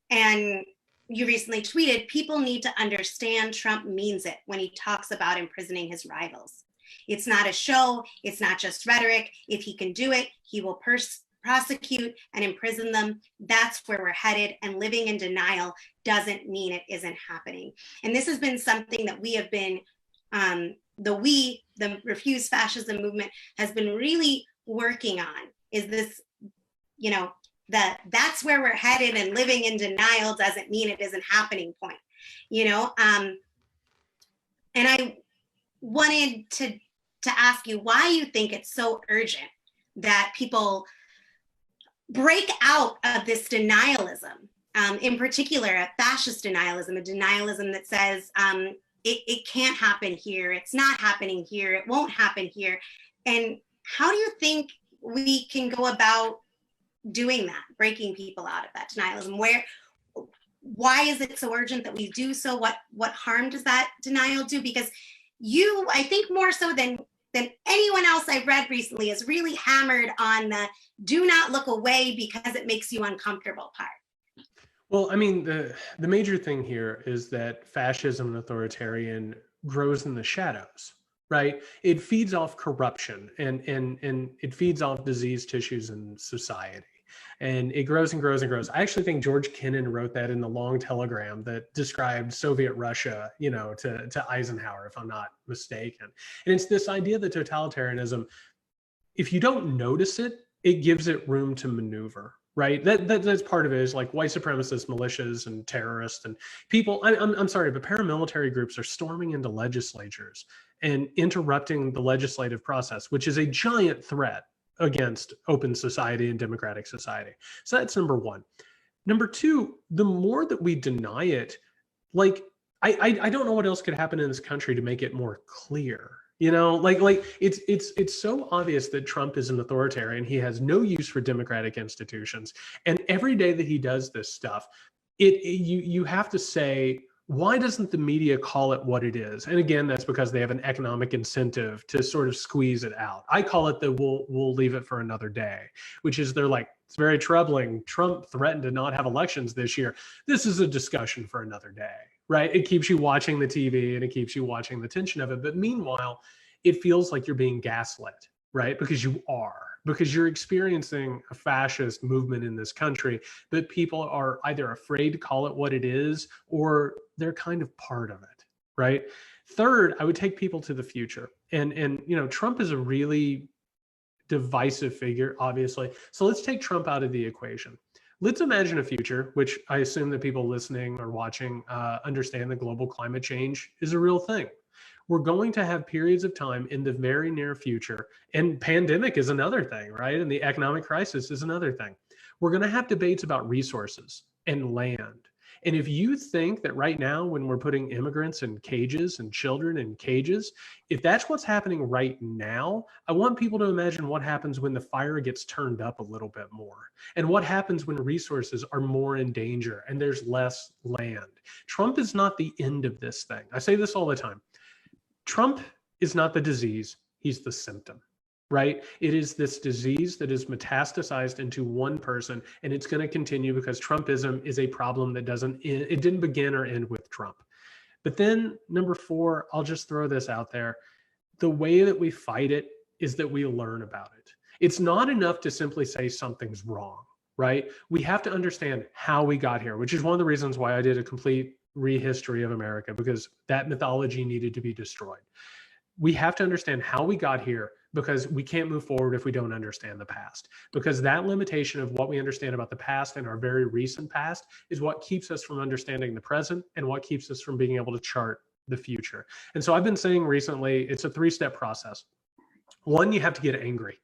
And you recently tweeted, "People need to understand Trump means it when he talks about imprisoning his rivals. It's not a show, it's not just rhetoric. If he can do it, he will prosecute and imprison them. That's where we're headed, and living in denial doesn't mean it isn't happening." And this has been something that we have been, the Refuse-Fascism movement has been really working on, is this, that's where we're headed, and living in denial doesn't mean it isn't happening point, and I wanted to ask you why you think it's so urgent that people break out of this denialism, in particular a fascist denialism, a denialism that says it can't happen here, it's not happening here, it won't happen here. And how do you think we can go about doing that, breaking people out of that denialism? Why is it so urgent that we do so? What harm does that denial do? Because you, I think more so than anyone else I've read recently, has really hammered on the do not look away because it makes you uncomfortable part. Well, I mean, the major thing here is that fascism and authoritarian grows in the shadows, right? It feeds off corruption and it feeds off diseased tissues in society. And it grows and grows and grows. I actually think George Kennan wrote that in the long telegram that described Soviet Russia, to Eisenhower, if I'm not mistaken. And it's this idea that totalitarianism, if you don't notice it, it gives it room to maneuver, right? That's part of it, is like white supremacist militias and terrorists and people. I'm sorry, but paramilitary groups are storming into legislatures and interrupting the legislative process, which is a giant threat against open society and democratic society. So that's number one. Number two, the more that we deny it, like I don't know what else could happen in this country to make it more clear. It's so obvious that Trump is an authoritarian. He has no use for democratic institutions, and every day that he does this stuff, you have to say, why doesn't the media call it what it is? And again, that's because they have an economic incentive to sort of squeeze it out. I call it the we'll leave it for another day, which is they're like, it's very troubling. Trump threatened to not have elections this year. This is a discussion for another day, right? It keeps you watching the TV and it keeps you watching the tension of it. But meanwhile, it feels like you're being gaslit, right? Because you're experiencing a fascist movement in this country, but people are either afraid to call it what it is, or they're kind of part of it, right? Third, I would take people to the future. And Trump is a really divisive figure, obviously. So let's take Trump out of the equation. Let's imagine a future, which I assume that people listening or watching understand that global climate change is a real thing. We're going to have periods of time in the very near future, and pandemic is another thing, right? And the economic crisis is another thing. We're going to have debates about resources and land. And if you think that right now, when we're putting immigrants in cages and children in cages, if that's what's happening right now, I want people to imagine what happens when the fire gets turned up a little bit more, and what happens when resources are more in danger and there's less land. Trump is not the end of this thing. I say this all the time. Trump is not the disease, he's the symptom, right? It is this disease that is metastasized into one person, and it's going to continue because Trumpism is a problem that it didn't begin or end with Trump. But then number four, I'll just throw this out there. The way that we fight it is that we learn about it. It's not enough to simply say something's wrong, right? We have to understand how we got here, which is one of the reasons why I did a complete rehistory of America, because that mythology needed to be destroyed. We have to understand how we got here, because we can't move forward if we don't understand the past. Because that limitation of what we understand about the past and our very recent past is what keeps us from understanding the present and what keeps us from being able to chart the future. And so I've been saying recently, it's a 3-step process. One, you have to get angry.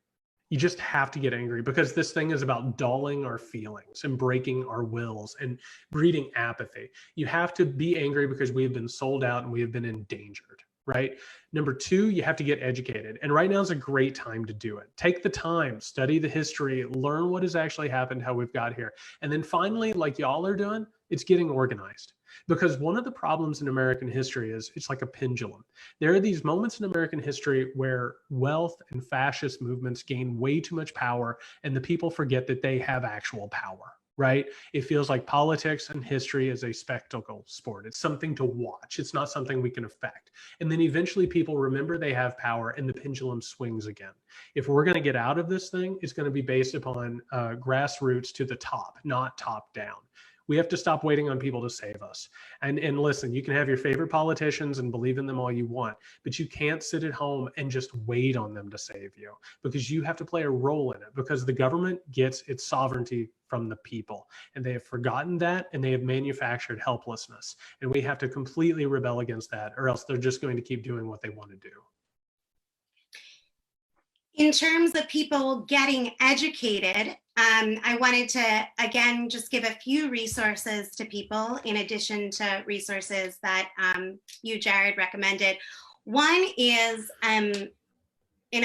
You just have to get angry, because this thing is about dulling our feelings and breaking our wills and breeding apathy. You have to be angry because we have been sold out and we have been endangered, right? Number 2, you have to get educated. And right now is a great time to do it. Take the time, study the history, learn what has actually happened, how we've got here. And then finally, like y'all are doing, it's getting organized. Because one of the problems in American history is it's like a pendulum. There are these moments in American history where wealth and fascist movements gain way too much power, and the people forget that they have actual power, right? It feels like politics and history is a spectacle sport. It's something to watch. It's not something we can affect. And then eventually people remember they have power and the pendulum swings again. If we're going to get out of this thing, it's going to be based upon grassroots to the top, not top down. We have to stop waiting on people to save us. And listen, you can have your favorite politicians and believe in them all you want, but you can't sit at home and just wait on them to save you, because you have to play a role in it, because the government gets its sovereignty from the people, and they have forgotten that, and they have manufactured helplessness. And we have to completely rebel against that, or else they're just going to keep doing what they want to do. In terms of people getting educated, I wanted to, again, just give a few resources to people in addition to resources that you, Jared, recommended. One is an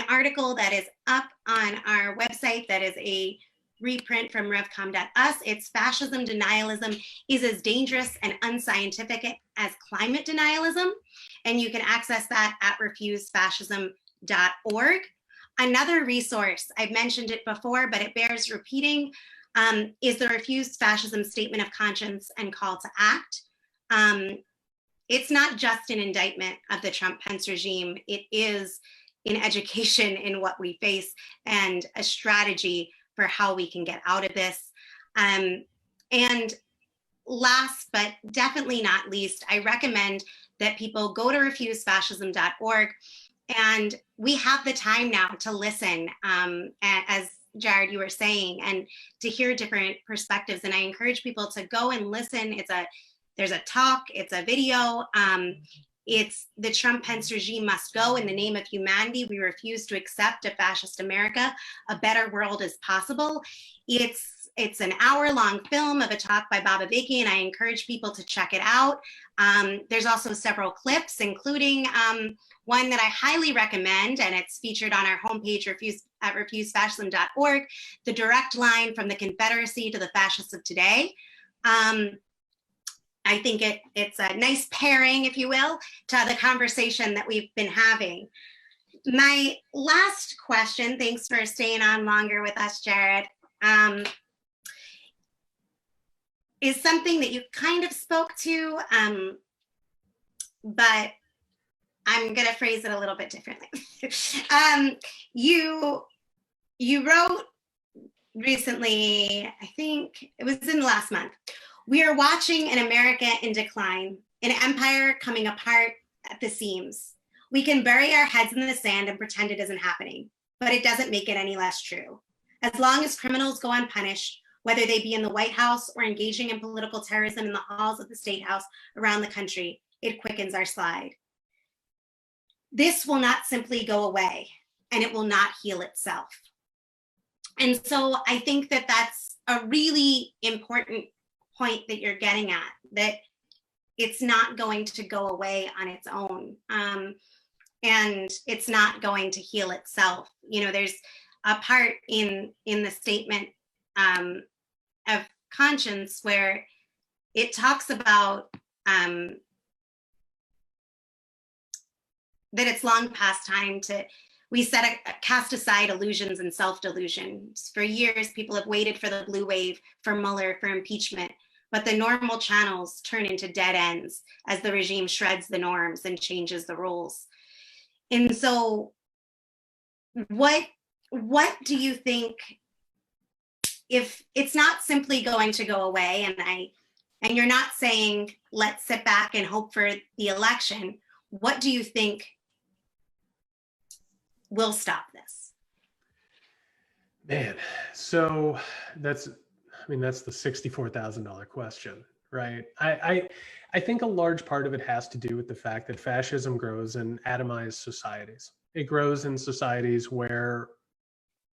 article that is up on our website that is a reprint from revcom.us. It's Fascism Denialism is as Dangerous and Unscientific as Climate Denialism. And you can access that at refusefascism.org. Another resource, I've mentioned it before, but it bears repeating, is the Refuse Fascism Statement of Conscience and Call to Act. It's not just an indictment of the Trump-Pence regime. It is an education in what we face and a strategy for how we can get out of this. And last, but definitely not least, I recommend that people go to refusefascism.org. And we have the time now to listen, as Jared, you were saying, and to hear different perspectives. And I encourage people to go and listen. There's a talk, it's a video. It's The Trump-Pence Regime Must Go. In the Name of Humanity, we refuse to accept a fascist America. A better world is possible. It's an hour-long film of a talk by Baba Vicky, and I encourage people to check it out. There's also several clips, including one that I highly recommend, and it's featured on our homepage, at refusefascism.org, The Direct Line from the Confederacy to the Fascists of Today. I think it's a nice pairing, if you will, to the conversation that we've been having. My last question, thanks for staying on longer with us, Jared, is something that you kind of spoke to, but I'm going to phrase it a little bit differently. You wrote recently, I think it was in the last month, we are watching an America in decline, an empire coming apart at the seams. We can bury our heads in the sand and pretend it isn't happening, but it doesn't make it any less true. As long as criminals go unpunished, whether they be in the White House or engaging in political terrorism in the halls of the State House around the country, it quickens our slide. This will not simply go away, and it will not heal itself. And so I think that that's a really important point that you're getting at, that it's not going to go away on its own, and it's not going to heal itself. You know, there's a part in the statement of conscience where it talks about that it's long past time to, cast aside illusions and self-delusions. For years, people have waited for the blue wave, for Mueller, for impeachment, but the normal channels turn into dead ends as the regime shreds the norms and changes the rules. And so what do you think, if it's not simply going to go away, and you're not saying let's sit back and hope for the election, what do you think will stop this? Man, so that's the $64,000 question, right? I think a large part of it has to do with the fact that fascism grows in atomized societies. It grows in societies where,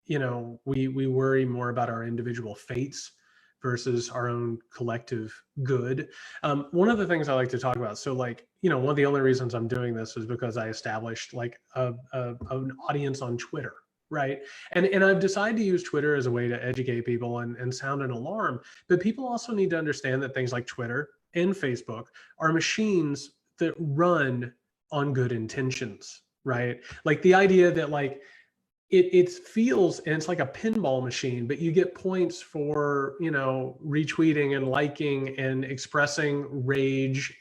we worry more about our individual fates versus our own collective good. One of the things I like to talk about, so like, one of the only reasons I'm doing this is because I established like an audience on Twitter, right? And I've decided to use Twitter as a way to educate people and sound an alarm. But people also need to understand that things like Twitter and Facebook are machines that run on good intentions, right? Like the idea that like it feels, and it's like a pinball machine, but you get points for, retweeting and liking and expressing rage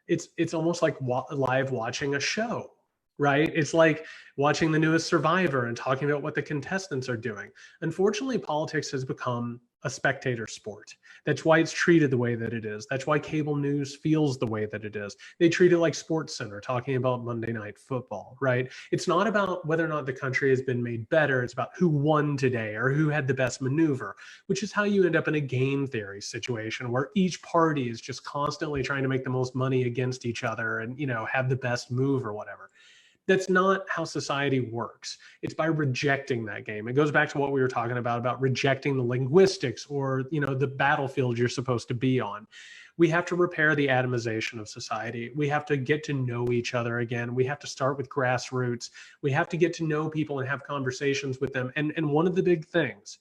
it's almost like live watching a show, right? It's like watching the newest Survivor and talking about what the contestants are doing. Unfortunately, politics has become a spectator sport. That's why it's treated the way that it is. That's why cable news feels the way that it is. They treat it like Sports Center talking about Monday Night Football, right? It's not about whether or not the country has been made better. It's about who won today or who had the best maneuver, which is how you end up in a game theory situation where each party is just constantly trying to make the most money against each other and, have the best move or whatever. That's not how society works. It's by rejecting that game. It goes back to what we were talking about rejecting the linguistics or, the battlefield you're supposed to be on. We have to repair the atomization of society. We have to get to know each other again. We have to start with grassroots. We have to get to know people and have conversations with them. And one of the big things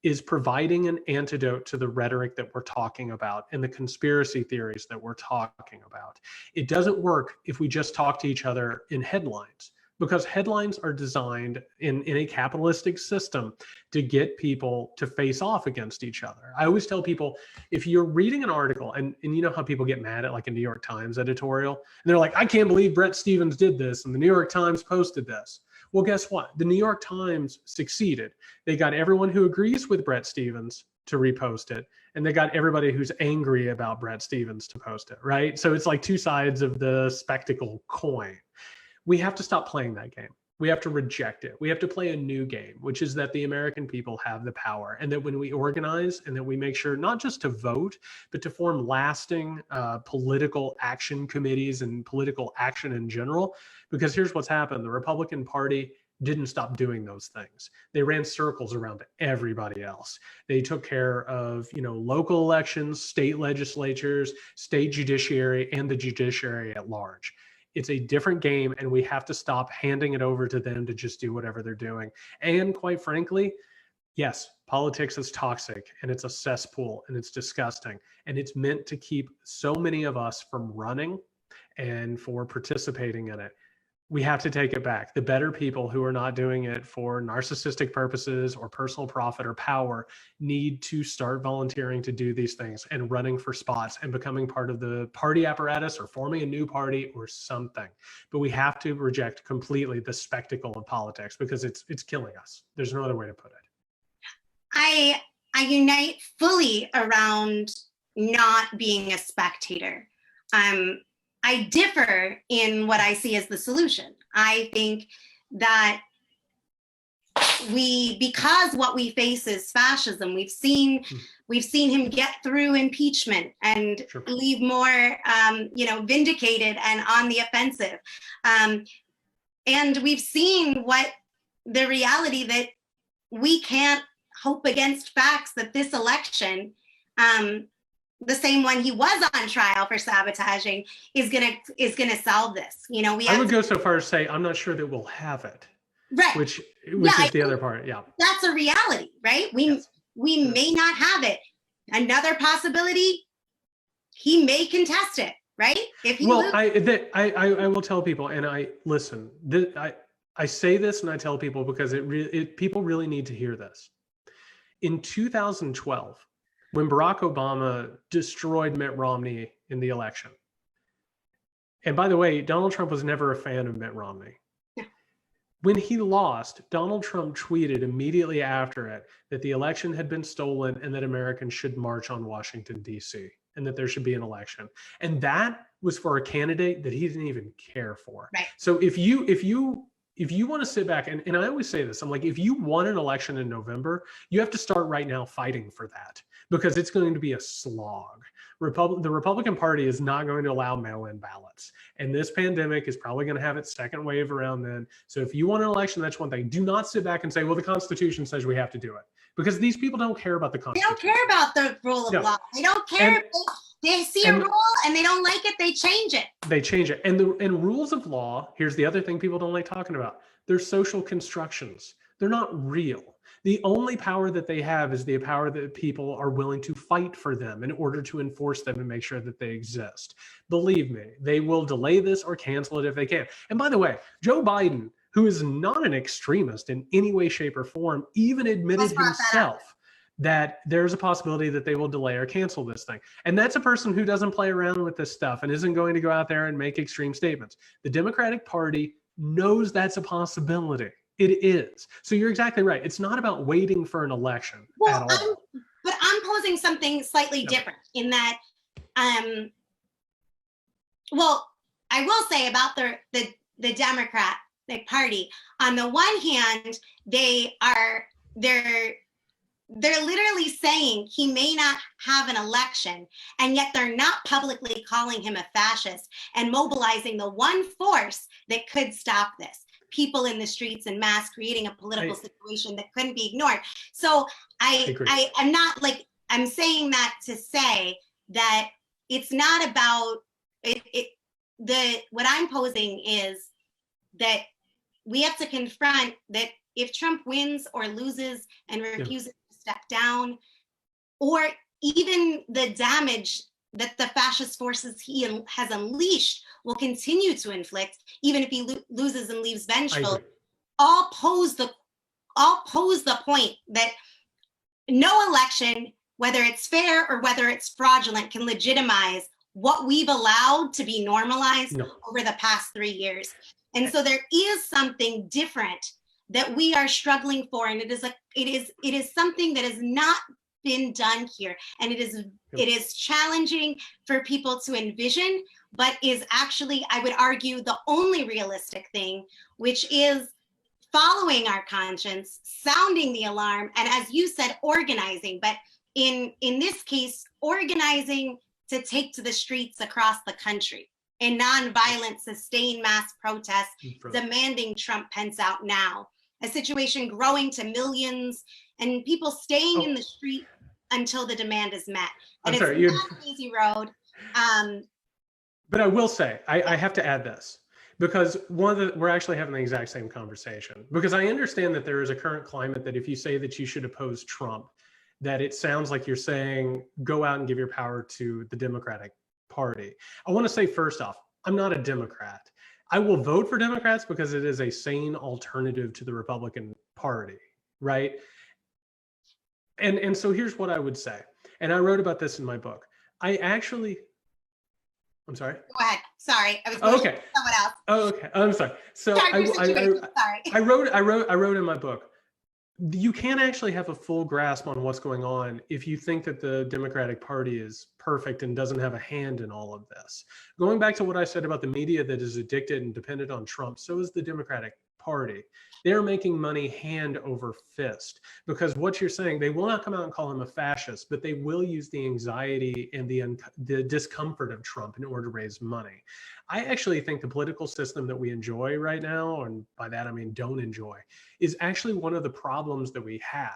is providing an antidote to the rhetoric that we're talking about and the conspiracy theories that we're talking about. It doesn't work if we just talk to each other in headlines, because headlines are designed in a capitalistic system to get people to face off against each other. I always tell people, if you're reading an article, and you know how people get mad at like a New York Times editorial, and they're like, I can't believe Bret Stephens did this, and the New York Times posted this. Well, guess what? The New York Times succeeded. They got everyone who agrees with Bret Stephens to repost it, and they got everybody who's angry about Bret Stephens to post it, right? So it's like two sides of the spectacle coin. We have to stop playing that game. We have to reject it. We have to play a new game, which is that the American people have the power, and that when we organize and that we make sure not just to vote, but to form lasting political action committees and political action in general. Because here's what's happened. The Republican Party didn't stop doing those things. They ran circles around everybody else. They took care of, local elections, state legislatures, state judiciary, and the judiciary at large. It's a different game, and we have to stop handing it over to them to just do whatever they're doing. And quite frankly, yes, politics is toxic, and it's a cesspool, and it's disgusting, and it's meant to keep so many of us from running and for participating in it. We have to take it back. The better people who are not doing it for narcissistic purposes or personal profit or power need to start volunteering to do these things and running for spots and becoming part of the party apparatus or forming a new party or something. But we have to reject completely the spectacle of politics because it's killing us. There's no other way to put it. I unite fully around not being a spectator. I differ in what I see as the solution. I think that because what we face is fascism, we've seen him get through impeachment and leave more, vindicated and on the offensive. And we've seen what the reality that we can't hope against facts that this election, the same one he was on trial for sabotaging, is gonna solve this. I would go so far as say I'm not sure that we'll have it. Right. Which is the other part. Yeah. That's a reality, right? We may not have it. Another possibility, he may contest it, right? If he I will tell people, and I listen. I say this and I tell people because people really need to hear this. In 2012. When Barack Obama destroyed Mitt Romney in the election. And by the way, Donald Trump was never a fan of Mitt Romney. Yeah. When he lost, Donald Trump tweeted immediately after it that the election had been stolen and that Americans should march on Washington, D.C., and that there should be an election. And that was for a candidate that he didn't even care for. Right. So if you if you want to sit back, and I always say this, I'm like, if you want an election in November, you have to start right now fighting for that, because it's going to be a slog. The Republican Party is not going to allow mail-in ballots. And this pandemic is probably going to have its second wave around then. So if you want an election, that's one thing. Do not sit back and say, well, the Constitution says we have to do it. Because these people don't care about the Constitution. They don't care about the rule of law. They don't care if they see a rule and they don't like it, they change it. They change it. And rules of law, here's the other thing people don't like talking about. They're social constructions. They're not real. The only power that they have is the power that people are willing to fight for them in order to enforce them and make sure that they exist. Believe me, they will delay this or cancel it if they can. And by the way, Joe Biden, who is not an extremist in any way, shape, or form, even admitted himself that there's a possibility that they will delay or cancel this thing. And that's a person who doesn't play around with this stuff and isn't going to go out there and make extreme statements. The Democratic Party knows that's a possibility. It is. So you're exactly right. It's not about waiting for an election at all. But I'm posing something slightly different in that, well, I will say about the Democratic Party, on the one hand, they're literally saying he may not have an election, and yet they're not publicly calling him a fascist and mobilizing the one force that could stop this. People in the streets en masse, creating a political situation that couldn't be ignored. So I'm not like, I'm saying that to say that it's not about what I'm posing is that we have to confront that if Trump wins or loses and refuses to step down, or even the damage that the fascist forces he has unleashed will continue to inflict, even if he loses and leaves vengeful, all pose the point that no election, whether it's fair or whether it's fraudulent, can legitimize what we've allowed to be normalized over the past 3 years. And so there is something different that we are struggling for, and it is something that has not been done here, and it is challenging for people to envision, but is actually, I would argue, the only realistic thing, which is following our conscience, sounding the alarm, and as you said, organizing. But in this case, organizing to take to the streets across the country in nonviolent, sustained mass protests, demanding Trump Pence out now. A situation growing to millions and people staying in the street until the demand is met. And it's not an easy road. But I will say, I have to add this, because we're actually having the exact same conversation, because I understand that there is a current climate that if you say that you should oppose Trump, that it sounds like you're saying, go out and give your power to the Democratic Party. I want to say, first off, I'm not a Democrat. I will vote for Democrats because it is a sane alternative to the Republican Party, right? And so here's what I would say. And I wrote about this in my book. I'm sorry. Go ahead. Sorry, I was going to someone else. Oh, okay. I'm sorry. So I wrote in my book, you can't actually have a full grasp on what's going on if you think that the Democratic Party is perfect and doesn't have a hand in all of this. Going back to what I said about the media that is addicted and dependent on Trump, so is the Democratic Party. They're making money hand over fist, because what you're saying, they will not come out and call him a fascist, but they will use the anxiety and the discomfort of Trump in order to raise money. I actually think the political system that we enjoy right now, and by that I mean don't enjoy, is actually one of the problems that we have.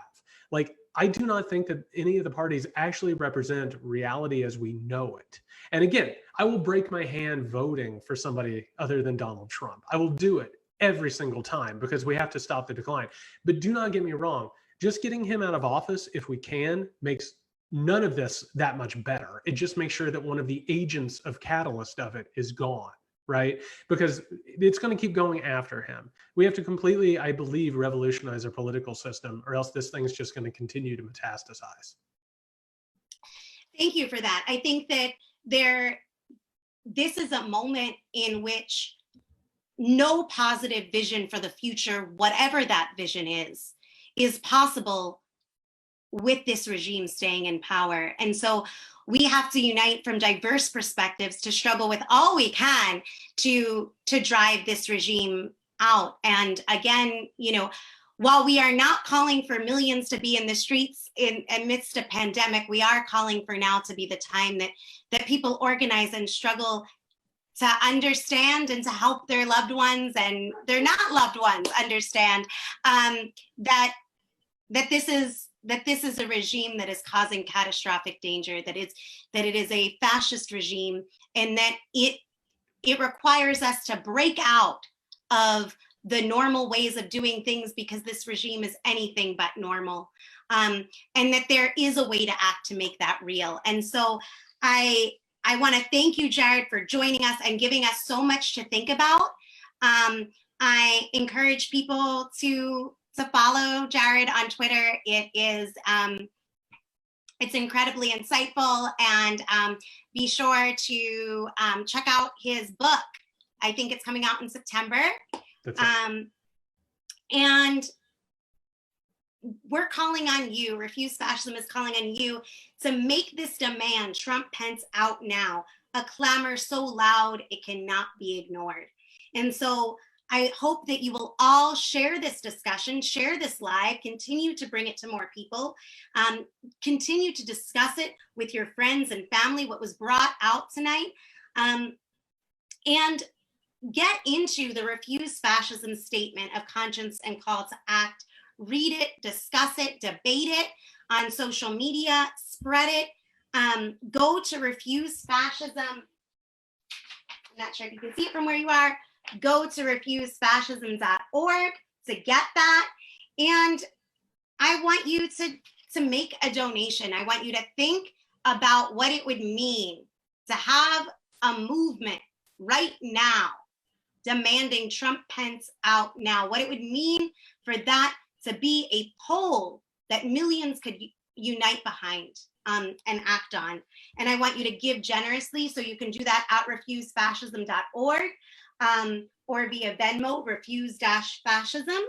Like, I do not think that any of the parties actually represent reality as we know it. And again, I will break my hand voting for somebody other than Donald Trump. I will do it every single time because we have to stop the decline. But do not get me wrong, just getting him out of office, if we can, makes none of this that much better. It just makes sure that one of the agents of catalyst of it is gone, right? Because it's going to keep going after him. We have to completely, I believe, revolutionize our political system, or else this thing's just going to continue to metastasize. Thank you for that. I think that this is a moment in which no positive vision for the future, whatever that vision is possible with this regime staying in power. And so we have to unite from diverse perspectives to struggle with all we can to drive this regime out. And again, while we are not calling for millions to be in the streets amidst a pandemic, we are calling for now to be the time that people organize and struggle to understand and to help their loved ones and their not loved ones understand that this is a regime that is causing catastrophic danger, that it is a fascist regime, and that it requires us to break out of the normal ways of doing things, because this regime is anything but normal, and that there is a way to act to make that real. And so I want to thank you, Jared, for joining us and giving us so much to think about. I encourage people to follow Jared on Twitter. It's incredibly insightful, and be sure to check out his book. I think it's coming out in September. That's it. And we're calling on you, Refuse Fascism is calling on you to make this demand, Trump Pence out now, a clamor so loud it cannot be ignored. And so I hope that you will all share this discussion, share this live, continue to bring it to more people, continue to discuss it with your friends and family, what was brought out tonight, and get into the Refuse Fascism statement of conscience and call to act. Read it, discuss it, debate it on social media, spread it. Go to Refuse Fascism. I'm not sure if you can see it from where you are. Go to refusefascism.org to get that. And I want you to make a donation. I want you to think about what it would mean to have a movement right now demanding Trump Pence out now, what it would mean for that to be a poll that millions could unite behind and act on. And I want you to give generously, so you can do that at refusefascism.org or via Venmo, refuse-fascism.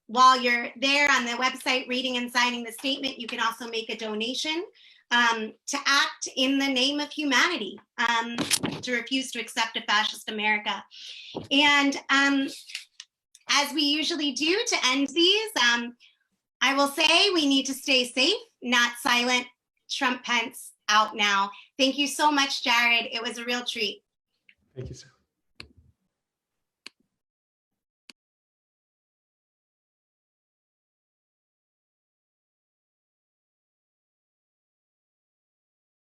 While you're there on the website reading and signing the statement, you can also make a donation to act in the name of humanity, to refuse to accept a fascist America. And as we usually do to end these, I will say we need to stay safe, not silent. Trump Pence out now. Thank you so much, Jared. It was a real treat. Thank you, sir.